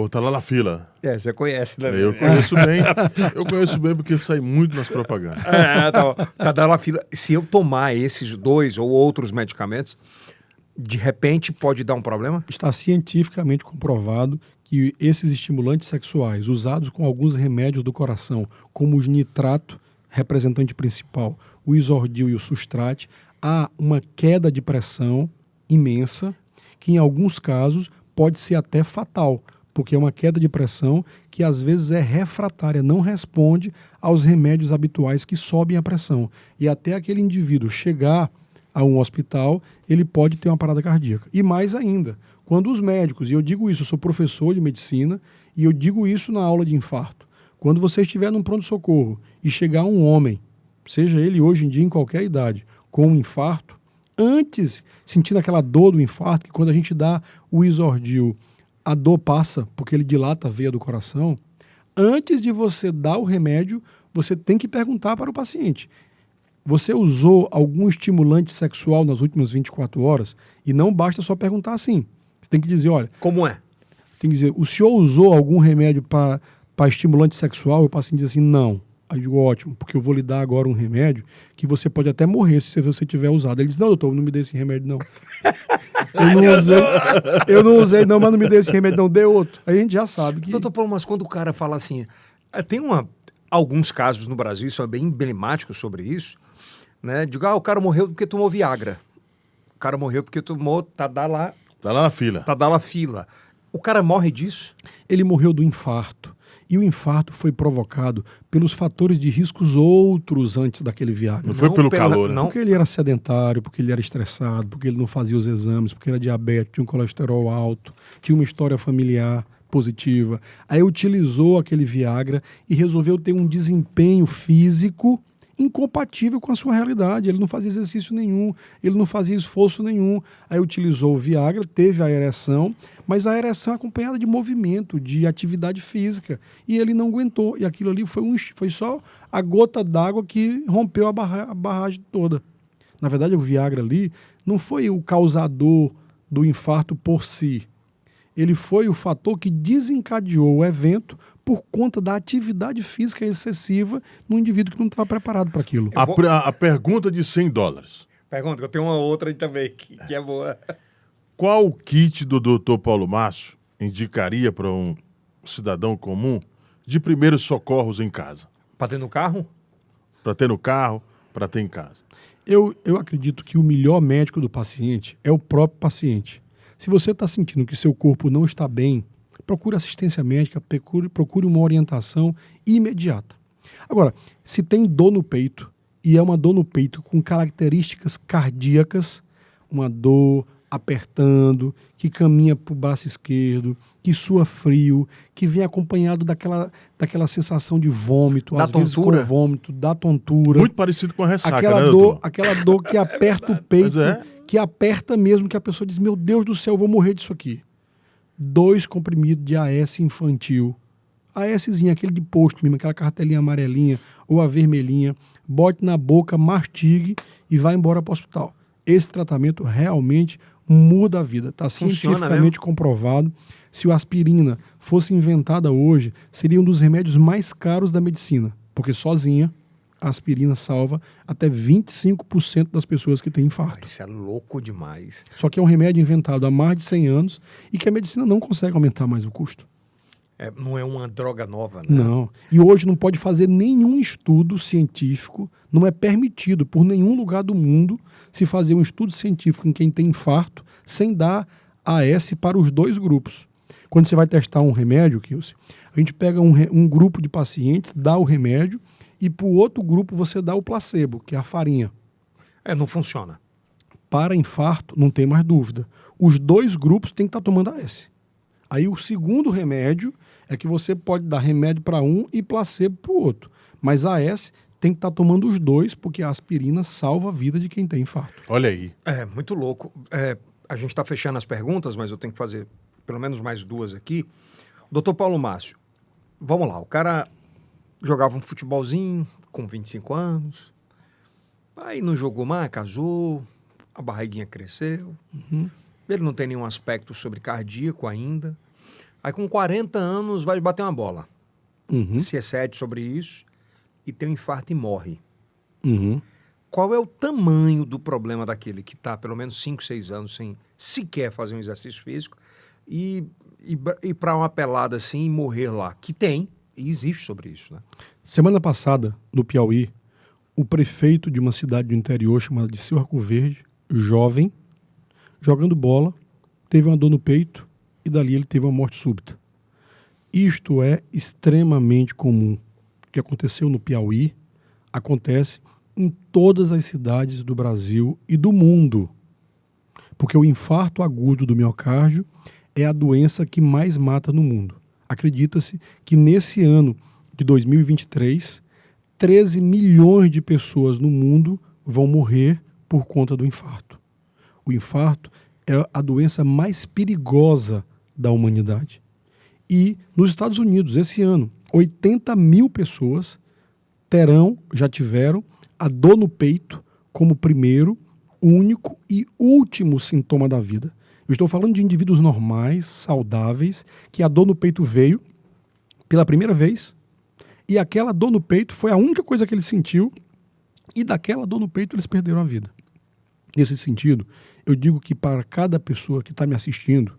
Talalafila. Você conhece, né? Eu conheço bem. Eu conheço bem porque sai muito nas propagandas. Talalafila. Se eu tomar esses dois ou outros medicamentos, de repente pode dar um problema? Está cientificamente comprovado que esses estimulantes sexuais usados com alguns remédios do coração, como os nitrato, representante principal, o isordil e o sustrate, há uma queda de pressão imensa, que em alguns casos pode ser até fatal, porque é uma queda de pressão que às vezes é refratária, não responde aos remédios habituais que sobem a pressão. E até aquele indivíduo chegar a um hospital, ele pode ter uma parada cardíaca. E mais ainda, quando os médicos, e eu digo isso, eu sou professor de medicina, e eu digo isso na aula de infarto, quando você estiver num pronto-socorro e chegar um homem, seja ele hoje em dia em qualquer idade, com um infarto, antes, sentindo aquela dor do infarto, que quando a gente dá o isordil, a dor passa, porque ele dilata a veia do coração, antes de você dar o remédio, você tem que perguntar para o paciente: você usou algum estimulante sexual nas últimas 24 horas? E não basta só perguntar assim. Você tem que dizer, olha... Como é? Tem que dizer, o senhor usou algum remédio para estimulante sexual? E o paciente diz assim, não. Aí eu digo, ótimo, porque eu vou lhe dar agora um remédio que você pode até morrer se você tiver usado. Ele diz, não, doutor, não me dê esse remédio, não. Eu não usei, não, mas não me dê esse remédio, não, dê outro. Aí a gente já sabe que... Doutor Paulo, mas quando o cara fala assim... Tem alguns casos no Brasil, isso é bem emblemático sobre isso, né? Digo, o cara morreu porque tomou Viagra. O cara morreu porque tomou Tadalafila. Tadalafila. O cara morre disso? Ele morreu do infarto. E o infarto foi provocado pelos fatores de riscos outros antes daquele Viagra. Não foi pelo calor, né? Não, porque ele era sedentário, porque ele era estressado, porque ele não fazia os exames, porque era diabético, tinha um colesterol alto, tinha uma história familiar positiva. Aí utilizou aquele Viagra e resolveu ter um desempenho físico incompatível com a sua realidade. Ele não fazia exercício nenhum, ele não fazia esforço nenhum. Aí utilizou o Viagra, teve a ereção, mas a ereção é acompanhada de movimento, de atividade física. E ele não aguentou. E aquilo ali foi só a gota d'água que rompeu a barragem toda. Na verdade, o Viagra ali não foi o causador do infarto por si. Ele foi o fator que desencadeou o evento por conta da atividade física excessiva no indivíduo que não estava preparado para aquilo. A pergunta de $100. Pergunta, que eu tenho uma outra aí também, que é boa. Qual o kit do Dr. Paulo Márcio indicaria para um cidadão comum de primeiros socorros em casa? Para ter no carro? Para ter no carro, para ter em casa. Eu acredito que o melhor médico do paciente é o próprio paciente. Se você está sentindo que seu corpo não está bem, procure assistência médica, procure uma orientação imediata. Agora, se tem dor no peito, e é uma dor no peito com características cardíacas, uma dor apertando, que caminha para o braço esquerdo, que sua frio, que vem acompanhado daquela sensação de vômito, às vezes com vômito, da tontura. Muito parecido com a ressaca, aquela dor que aperta o peito, que aperta mesmo, que a pessoa diz, meu Deus do céu, eu vou morrer disso aqui. 2 comprimidos de AS infantil. ASzinha, aquele de posto mesmo, aquela cartelinha amarelinha ou a vermelhinha, bote na boca, mastigue e vá embora para o hospital. Esse tratamento realmente muda a vida. Está cientificamente comprovado. Se a aspirina fosse inventada hoje, seria um dos remédios mais caros da medicina, porque sozinha a aspirina salva até 25% das pessoas que têm infarto. Isso é louco demais. Só que é um remédio inventado há mais de 100 anos e que a medicina não consegue aumentar mais o custo. não é uma droga nova, né? Não. E hoje não pode fazer nenhum estudo científico, não é permitido por nenhum lugar do mundo se fazer um estudo científico em quem tem infarto sem dar AS para os dois grupos. Quando você vai testar um remédio, Kilce, a gente pega um grupo de pacientes, dá o remédio e para o outro grupo você dá o placebo, que é a farinha. Não funciona. Para infarto, não tem mais dúvida. Os dois grupos têm que estar tomando AS. Aí o segundo remédio é que você pode dar remédio para um e placebo para o outro. Mas AS tem que estar tomando os dois, porque a aspirina salva a vida de quem tem infarto. Olha aí. Muito louco. A gente está fechando as perguntas, mas eu tenho que fazer pelo menos mais duas aqui. Doutor Paulo Márcio, vamos lá. O cara jogava um futebolzinho com 25 anos, aí não jogou mais, casou, a barriguinha cresceu. Ele não tem nenhum aspecto sobre cardíaco ainda. Aí com 40 anos vai bater uma bola. Se excede sobre isso e tem um infarto e morre. Qual é o tamanho do problema daquele que está pelo menos 5, 6 anos sem sequer fazer um exercício físico e para uma pelada assim e morrer lá? Que tem, e existe sobre isso, né? Semana passada, no Piauí, o prefeito de uma cidade do interior chamada de Seu Arco Verde, jovem, jogando bola, teve uma dor no peito e dali ele teve uma morte súbita. Isto é extremamente comum. O que aconteceu no Piauí acontece em todas as cidades do Brasil e do mundo. Porque o infarto agudo do miocárdio é a doença que mais mata no mundo. Acredita-se que nesse ano de 2023, 13 milhões de pessoas no mundo vão morrer por conta do infarto. O infarto é a doença mais perigosa da humanidade. E nos Estados Unidos, esse ano, 80 mil pessoas já tiveram a dor no peito como primeiro, único e último sintoma da vida. Eu estou falando de indivíduos normais, saudáveis, que a dor no peito veio pela primeira vez e aquela dor no peito foi a única coisa que ele sentiu e daquela dor no peito eles perderam a vida. Nesse sentido, eu digo que para cada pessoa que está me assistindo,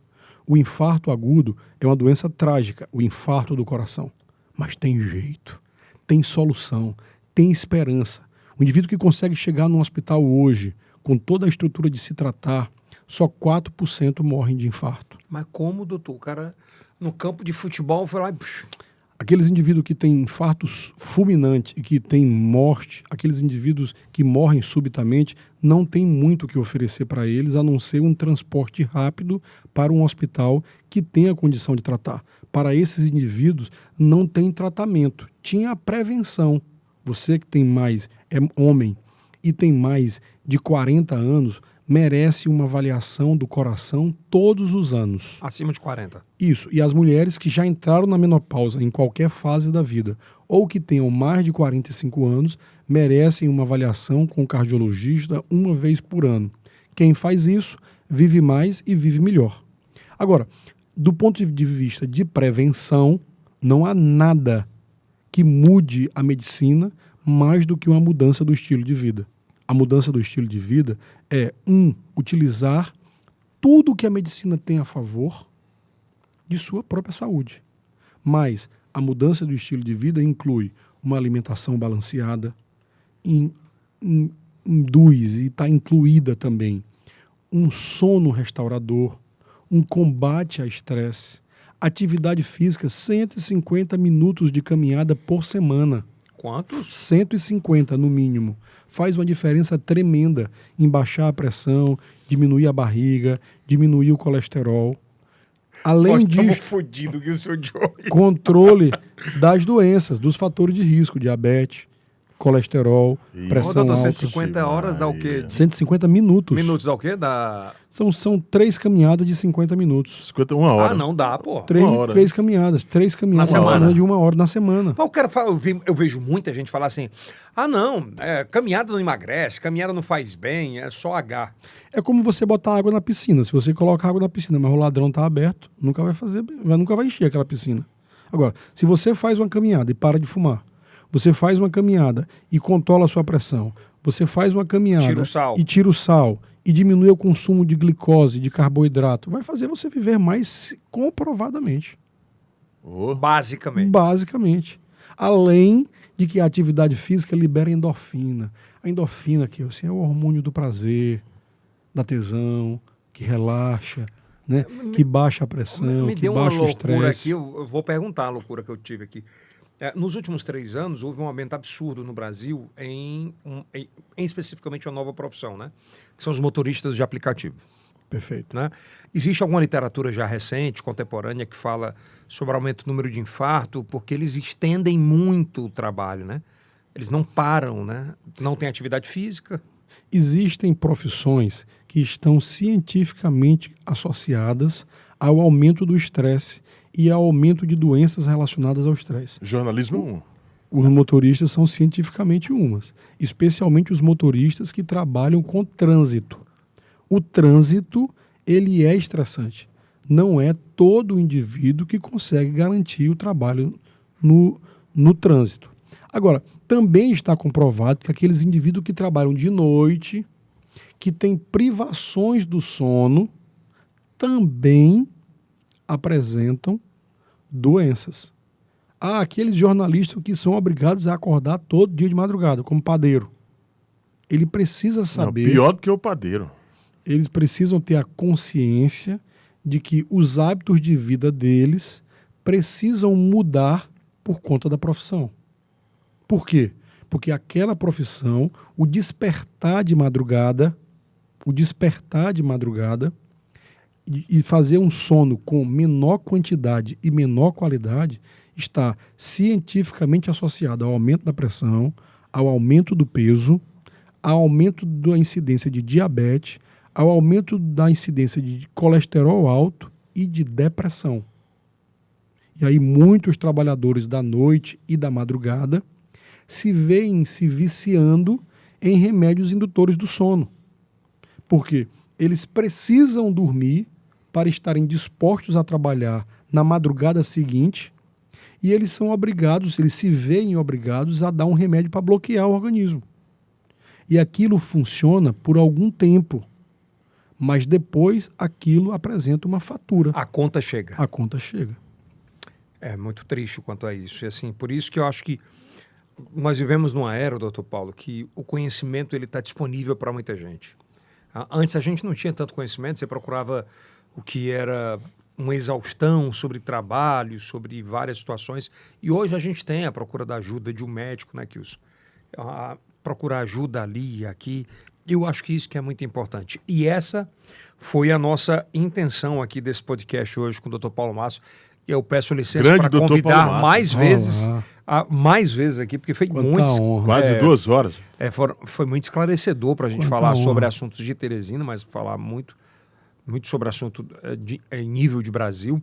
o infarto agudo é uma doença trágica, o infarto do coração. Mas tem jeito, tem solução, tem esperança. O indivíduo que consegue chegar num hospital hoje, com toda a estrutura de se tratar, só 4% morrem de infarto. Mas como, doutor? O cara no campo de futebol foi lá e... Aqueles indivíduos que têm infartos fulminantes e que têm morte, aqueles indivíduos que morrem subitamente, não tem muito o que oferecer para eles, a não ser um transporte rápido para um hospital que tenha condição de tratar. Para esses indivíduos, não tem tratamento. Tinha a prevenção. Você que tem mais, é homem e tem mais de 40 anos, merece uma avaliação do coração todos os anos. Acima de 40. Isso. E as mulheres que já entraram na menopausa em qualquer fase da vida ou que tenham mais de 45 anos merecem uma avaliação com o cardiologista uma vez por ano. Quem faz isso vive mais e vive melhor. Agora, do ponto de vista de prevenção, não há nada que mude a medicina mais do que uma mudança do estilo de vida. A mudança do estilo de vida é, utilizar tudo que a medicina tem a favor de sua própria saúde. Mas a mudança do estilo de vida inclui uma alimentação balanceada, induz e está incluída também um sono restaurador, um combate a estresse, atividade física, 150 minutos de caminhada por semana. Quantos? 150 no mínimo. Faz uma diferença tremenda em baixar a pressão, diminuir a barriga, diminuir o colesterol. Além disso, fodido que o senhor Joyce. Controle das doenças, dos fatores de risco, diabetes, colesterol, pressão alta. 150 horas dá o quê? 150 minutos. Minutos dá o quê? Dá... São 3 caminhadas de 50 minutos. 51 horas. Ah, não dá, pô. 3 caminhadas. 3 caminhadas na semana de 1 hora na semana. Mas o cara fala, eu vejo muita gente falar assim, caminhada não emagrece, caminhada não faz bem, é só H. É como você botar água na piscina. Se você coloca água na piscina, mas o ladrão tá aberto, nunca vai encher aquela piscina. Agora, se você faz uma caminhada e para de fumar, você faz uma caminhada e controla a sua pressão, você faz uma caminhada e tira o sal e diminui o consumo de glicose, de carboidrato, vai fazer você viver mais comprovadamente. Basicamente. Basicamente. Além de que a atividade física libera endorfina. A endorfina, que assim, é o hormônio do prazer, da tesão, que relaxa, né? Que baixa a pressão, Me que deu uma baixa o loucura estresse. aqui, eu vou perguntar a loucura que eu tive aqui. Nos últimos 3 anos, houve um aumento absurdo no Brasil em especificamente uma nova profissão, né? Que são os motoristas de aplicativo. Perfeito. Né? Existe alguma literatura já recente, contemporânea, que fala sobre o aumento do número de infarto, porque eles estendem muito o trabalho, né? Eles não param, né? Não têm atividade física. Existem profissões que estão cientificamente associadas ao aumento do estresse e ao aumento de doenças relacionadas ao estresse. Jornalismo é um. Os motoristas são cientificamente umas, especialmente os motoristas que trabalham com trânsito. O trânsito, ele é estressante. Não é todo indivíduo que consegue garantir o trabalho no trânsito. Agora, também está comprovado que aqueles indivíduos que trabalham de noite, que têm privações do sono, também apresentam doenças. Há aqueles jornalistas que são obrigados a acordar todo dia de madrugada, como padeiro. Ele precisa saber... Não, pior do que o padeiro. Eles precisam ter a consciência de que os hábitos de vida deles precisam mudar por conta da profissão. Por quê? Porque aquela profissão, o despertar de madrugada e fazer um sono com menor quantidade e menor qualidade está cientificamente associado ao aumento da pressão, ao aumento do peso, ao aumento da incidência de diabetes, ao aumento da incidência de colesterol alto e de depressão. E aí muitos trabalhadores da noite e da madrugada se veem se viciando em remédios indutores do sono. Por quê? Eles precisam dormir para estarem dispostos a trabalhar na madrugada seguinte e eles são obrigados, eles se veem obrigados a dar um remédio para bloquear o organismo. E aquilo funciona por algum tempo. Mas depois aquilo apresenta uma fatura. A conta chega. A conta chega. É muito triste quanto a isso. E assim, por isso que eu acho que nós vivemos numa era, doutor Paulo, que o conhecimento ele está disponível para muita gente. Antes a gente não tinha tanto conhecimento, você procurava o que era uma exaustão sobre trabalho, sobre várias situações. E hoje a gente tem a procura da ajuda de um médico, né, Kilson? Procurar ajuda ali e aqui. Eu acho que isso que é muito importante. E essa foi a nossa intenção aqui desse podcast hoje com o Dr. Paulo Márcio. Eu peço licença para convidar mais vezes aqui, porque foi quase 2 horas. Foi muito esclarecedor para a gente falar sobre assuntos de Teresina, mas falar muito sobre assunto em nível de Brasil.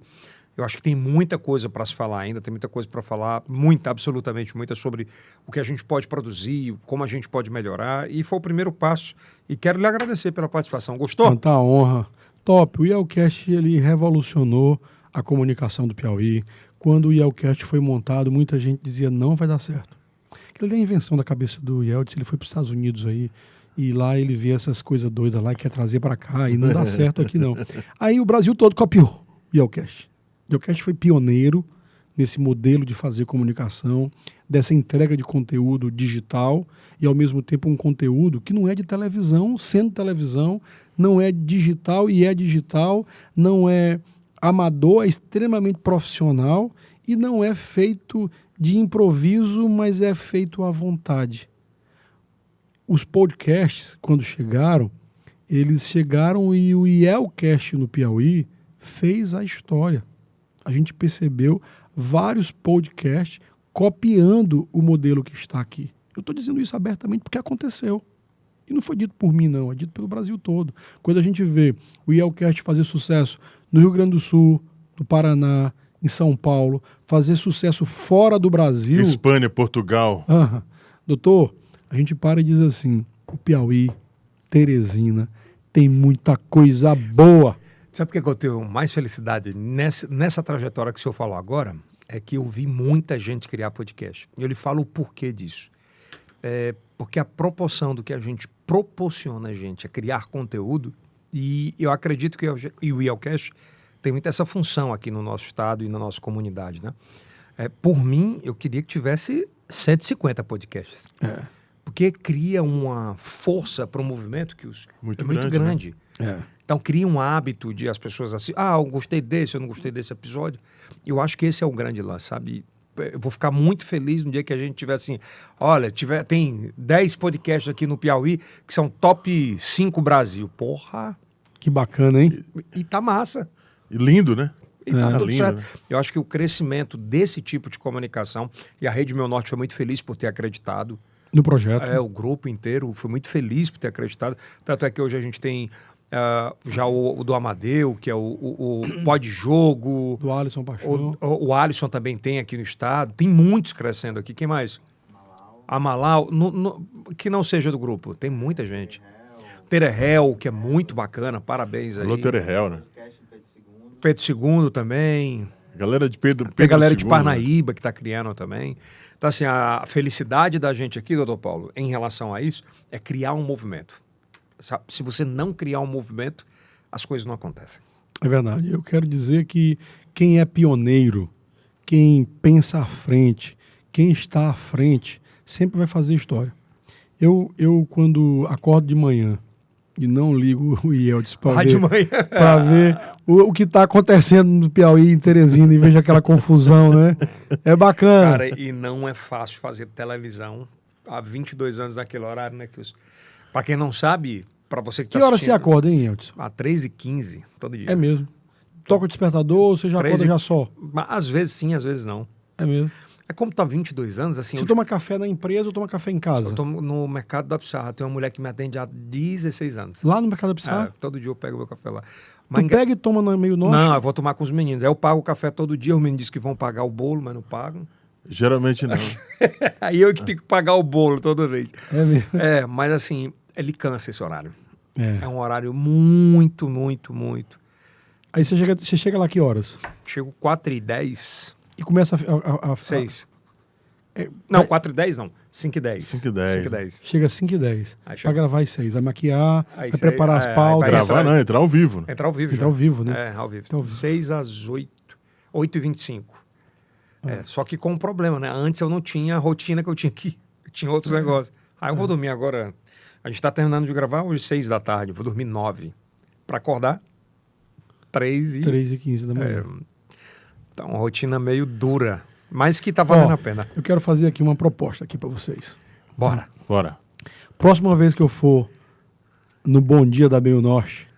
Eu acho que tem muita coisa para se falar ainda, tem muita coisa para falar, absolutamente muita, sobre o que a gente pode produzir, como a gente pode melhorar, e foi o primeiro passo. E quero lhe agradecer pela participação. Gostou? Quanta honra. Top. O IELCast, ele revolucionou a comunicação do Piauí. Quando o IELCast foi montado, muita gente dizia não vai dar certo. Aquilo é a invenção da cabeça do Yeltsin, ele foi para os Estados Unidos aí, e lá ele vê essas coisas doidas lá e quer trazer para cá, e não dá certo aqui não. Aí o Brasil todo copiou o IELCast. O IELCast foi pioneiro nesse modelo de fazer comunicação, dessa entrega de conteúdo digital e, ao mesmo tempo, um conteúdo que não é de televisão, sendo televisão, não é digital e é digital, não é amador, é extremamente profissional e não é feito de improviso, mas é feito à vontade. Os podcasts, quando chegaram, eles chegaram e o IELCast no Piauí fez a história. A gente percebeu vários podcasts copiando o modelo que está aqui. Eu estou dizendo isso abertamente porque aconteceu. E não foi dito por mim, não. É dito pelo Brasil todo. Quando a gente vê o IELCast fazer sucesso no Rio Grande do Sul, no Paraná, em São Paulo, fazer sucesso fora do Brasil... Espanha, Portugal. Doutor, a gente para e diz assim, o Piauí, Teresina, tem muita coisa boa. Sabe por que eu tenho mais felicidade nessa trajetória que o senhor falou agora? É que eu vi muita gente criar podcast. Eu lhe falo o porquê disso. Porque a proporção do que a gente proporciona a gente a criar conteúdo, e eu acredito que o IELCast tem muito essa função aqui no nosso estado e na nossa comunidade, né? Por mim, eu queria que tivesse 150 podcasts. Porque cria uma força para o movimento que muito é muito grande. Né? Então cria um hábito de as pessoas assim, eu gostei desse, eu não gostei desse episódio. Eu acho que esse é o grande lance, sabe? Eu vou ficar muito feliz no dia que a gente tiver assim, olha, tem 10 podcasts aqui no Piauí que são top 5 Brasil. Porra! Que bacana, hein? E tá massa. E lindo, né? E tá tudo lindo, certo. né? Eu acho que o crescimento desse tipo de comunicação, e a Rede Meu Norte foi muito feliz por ter acreditado. No projeto. O grupo inteiro foi muito feliz por ter acreditado. Tanto é que hoje a gente tem já o do Amadeu, que é o Pós-Jogo. Do Alisson Paixão. O Alisson também tem aqui no estado. Tem muitos crescendo aqui. Quem mais? A Malau, que não seja do grupo. Tem muita gente. Terehel, que é muito bacana. Parabéns aí. Alô, Terehel, né? Pedro II também. Galera de Pedro Tem galera de II, Parnaíba que está criando também. Então, assim, a felicidade da gente aqui, doutor Paulo, em relação a isso, é criar um movimento. Sabe? Se você não criar um movimento, as coisas não acontecem. É verdade. Eu quero dizer que quem é pioneiro, quem pensa à frente, quem está à frente, sempre vai fazer história. Eu quando acordo de manhã e não ligo o Yeltsin para ver o que está acontecendo no Piauí, em Teresina, e vejo aquela confusão, né? É bacana. Cara, e não é fácil fazer televisão há 22 anos naquele horário, né, Kilson? Para quem não sabe, para você que está assistindo... Que hora você acorda, hein, Yeltsin? Às 3h15, todo dia. É mesmo. Toca o despertador ou você já acorda já só? Às vezes sim, às vezes não. É mesmo. É como tá 22 anos, assim... Você toma café na empresa ou toma café em casa? Eu tomo no Mercado da Pissarra. Tem uma mulher que me atende há 16 anos. Lá no Mercado da Pissarra? Todo dia eu pego meu café lá. Mas pega e toma no meio norte? Não, eu vou tomar com os meninos. Aí eu pago o café todo dia. Os meninos dizem que vão pagar o bolo, mas não pagam. Geralmente não. Aí eu que tenho que pagar o bolo toda vez. É mesmo? Mas assim, ele cansa esse horário. É um horário muito, muito, muito. Aí você chega lá que horas? Chego 4h10. E começa a 6. Não, 4h10 não. 5h10. 5h10. Chega às 5h10. Pra gravar às 6. Vai maquiar, vai Aí preparar as pautas. Gravar não, entrar ao vivo. Né? Entrar ao vivo. Entrar ao vivo, né? Ao vivo. 6 às 8. 8h25. Só que com um problema, né? Antes eu não tinha a rotina que eu tinha aqui. Eu tinha outros negócios. Aí eu vou dormir agora. A gente tá terminando de gravar hoje 6 da tarde. Eu vou dormir 9. Pra acordar 3h15 da manhã. Então, uma rotina meio dura. Mas que tá valendo a pena. Eu quero fazer aqui uma proposta aqui pra vocês. Bora. Próxima vez que eu for no Bom Dia da Meio Norte,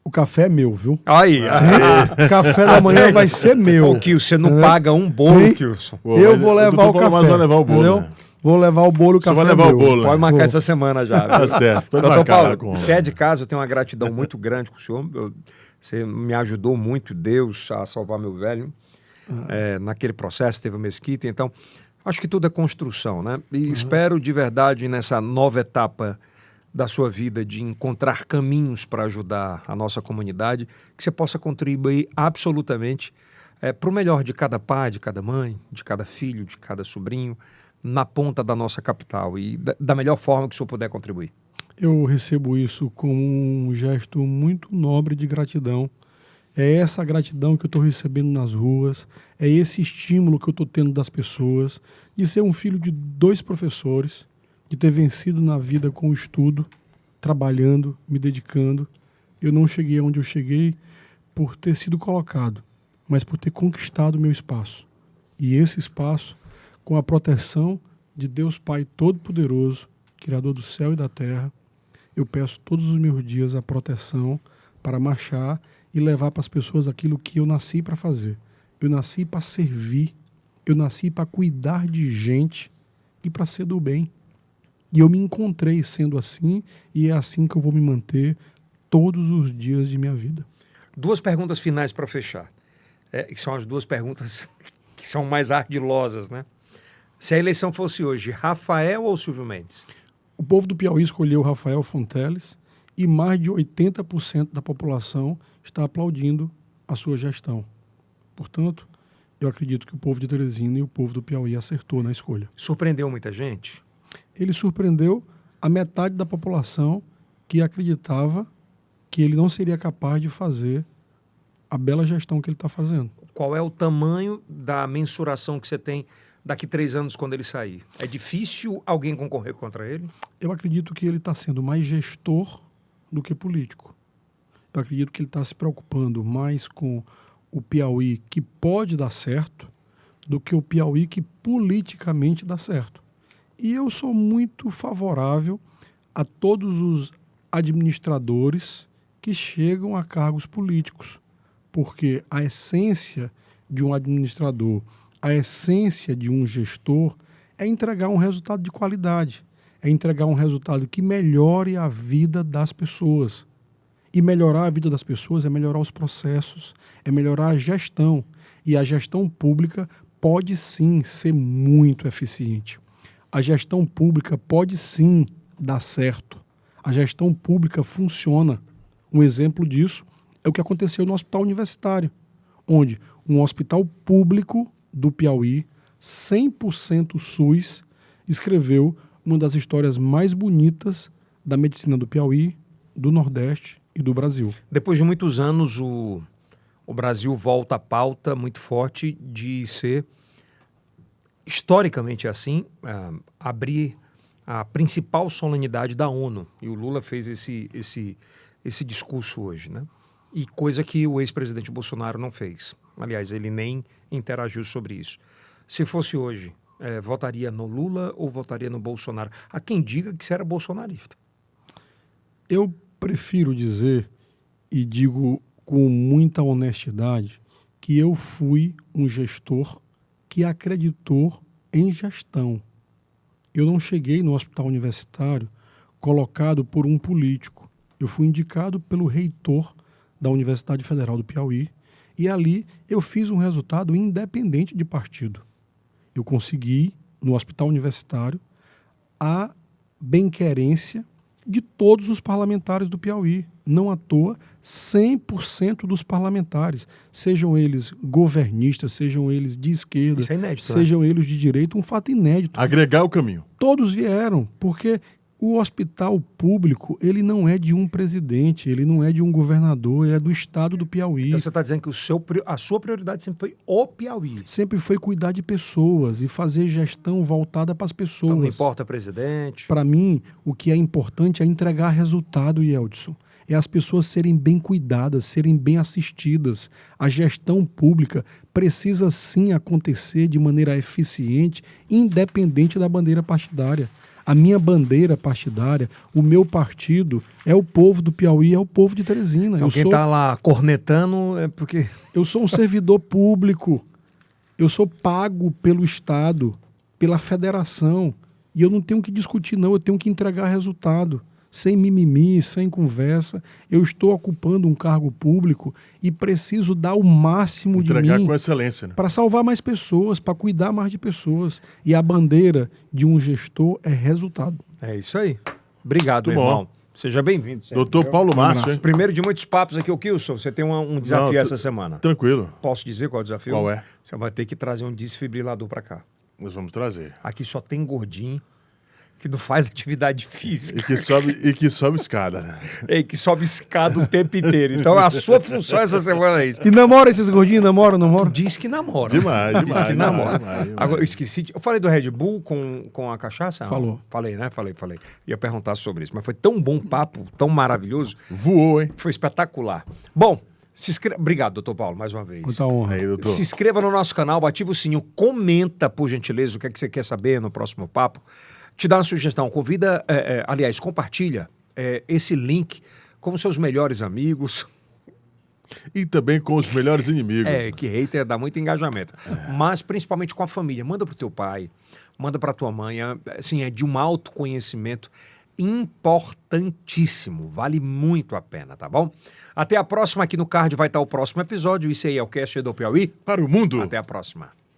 o café é meu, viu? Aí. O café da manhã vai ser meu. O Kilson, você não paga um bolo, Kilson. Eu vou levar o café. Mas vai levar o bolo, né? Vou levar o bolo e o café. Você vai levar o bolo. Pode marcar essa semana já. Tá certo. Doutor Paulo, se é de casa, eu tenho uma gratidão muito grande com o senhor. Você me ajudou muito, Deus, a salvar meu velho. Naquele processo, teve o Mesquita. Então, acho que tudo é construção, né? E espero de verdade, nessa nova etapa da sua vida, de encontrar caminhos para ajudar a nossa comunidade, que você possa contribuir absolutamente para o melhor de cada pai, de cada mãe, de cada filho, de cada sobrinho, na ponta da nossa capital e da melhor forma que o senhor puder contribuir. Eu recebo isso como um gesto muito nobre de gratidão. É essa gratidão que eu estou recebendo nas ruas, é esse estímulo que eu estou tendo das pessoas, de ser um filho de 2 professores, de ter vencido na vida com o estudo, trabalhando, me dedicando. Eu não cheguei onde eu cheguei por ter sido colocado, mas por ter conquistado o meu espaço. E esse espaço, com a proteção de Deus Pai Todo-Poderoso, Criador do céu e da terra, eu peço todos os meus dias a proteção para marchar e levar para as pessoas aquilo que eu nasci para fazer. Eu nasci para servir, eu nasci para cuidar de gente e para ser do bem. E eu me encontrei sendo assim, e é assim que eu vou me manter todos os dias de minha vida. 2 perguntas finais para fechar. Que são as 2 perguntas que são mais ardilosas, né? Se a eleição fosse hoje, Rafael ou Silvio Mendes? O povo do Piauí escolheu Rafael Fonteles e mais de 80% da população está aplaudindo a sua gestão. Portanto, eu acredito que o povo de Teresina e o povo do Piauí acertou na escolha. Surpreendeu muita gente? Ele surpreendeu a metade da população que acreditava que ele não seria capaz de fazer a bela gestão que ele está fazendo. Qual é o tamanho da mensuração que você tem daqui 3 anos quando ele sair? É difícil alguém concorrer contra ele? Eu acredito que ele está sendo mais gestor do que político. Eu acredito que ele está se preocupando mais com o Piauí que pode dar certo do que o Piauí que politicamente dá certo. E eu sou muito favorável a todos os administradores que chegam a cargos políticos, porque a essência de um administrador, a essência de um gestor é entregar um resultado de qualidade, é entregar um resultado que melhore a vida das pessoas. E melhorar a vida das pessoas é melhorar os processos, é melhorar a gestão. E a gestão pública pode sim ser muito eficiente. A gestão pública pode sim dar certo. A gestão pública funciona. Um exemplo disso é o que aconteceu no Hospital Universitário, onde um hospital público do Piauí, 100% SUS, escreveu uma das histórias mais bonitas da medicina do Piauí, do Nordeste e do Brasil. Depois de muitos anos, o Brasil volta à pauta muito forte de ser, historicamente assim, abrir a principal solenidade da ONU. E o Lula fez esse discurso hoje, né? E coisa que o ex-presidente Bolsonaro não fez. Aliás, ele nem interagiu sobre isso. Se fosse hoje, votaria no Lula ou votaria no Bolsonaro? Há quem diga que você era bolsonarista. Eu prefiro dizer, e digo com muita honestidade, que eu fui um gestor que acreditou em gestão. Eu não cheguei no Hospital Universitário colocado por um político. Eu fui indicado pelo reitor da Universidade Federal do Piauí e ali eu fiz um resultado independente de partido. Eu consegui, no Hospital Universitário, a bem-querência de todos os parlamentares do Piauí. Não à toa, 100% dos parlamentares, sejam eles governistas, sejam eles de esquerda, isso é inédito, sejam eles de direita, um fato inédito. Agregar o caminho. Todos vieram, porque o hospital público, ele não é de um presidente, ele não é de um governador, ele é do estado do Piauí. Então você está dizendo que a sua prioridade sempre foi o Piauí. Sempre foi cuidar de pessoas e fazer gestão voltada para as pessoas. Então não importa presidente. Para mim, o que é importante é entregar resultado, Yeldson. É as pessoas serem bem cuidadas, serem bem assistidas. A gestão pública precisa sim acontecer de maneira eficiente, independente da bandeira partidária. A minha bandeira partidária, o meu partido, é o povo do Piauí, é o povo de Teresina. Então quem está lá cornetando é porque... Eu sou um servidor público, eu sou pago pelo Estado, pela federação, e eu não tenho que discutir não, eu tenho que entregar resultado. Sem mimimi, sem conversa, eu estou ocupando um cargo público e preciso dar o máximo de mim. Entregar com excelência, né? Para salvar mais pessoas, para cuidar mais de pessoas. E a bandeira de um gestor é resultado. É isso aí. Obrigado, Muito meu irmão. bom. Seja bem-vindo. Doutor Paulo Márcio, hein? Primeiro de muitos papos aqui, o Kilson, você tem um desafio essa semana. Tranquilo. Posso dizer qual é o desafio? Qual é? Você vai ter que trazer um desfibrilador para cá. Nós vamos trazer. Aqui só tem gordinho que não faz atividade física. E que sobe escada, né? Que sobe escada o tempo inteiro. Então a sua função essa semana é isso. E namora esses gordinhos? Namora, namora? Diz que namora. Demais. Diz que namora. Demais. Agora, eu esqueci. Eu falei do Red Bull com a cachaça? Falou. Falei, né? Falei. Ia perguntar sobre isso. Mas foi tão bom papo, tão maravilhoso. Voou, hein? Foi espetacular. Bom, obrigado, doutor Paulo, mais uma vez. Muita honra. Aí, doutor. Se inscreva no nosso canal, ativa o sininho, comenta, por gentileza, o que é que você quer saber no próximo papo. Te dá uma sugestão, convida, aliás, compartilha esse link com seus melhores amigos. E também com os melhores inimigos. Que hater dá muito engajamento. Mas principalmente com a família. Manda pro teu pai, manda pra tua mãe. Assim, é de um autoconhecimento importantíssimo. Vale muito a pena, tá bom? Até a próxima. Aqui no card vai estar o próximo episódio. Isso aí é o Cast do Piauí. Para o mundo. Até a próxima.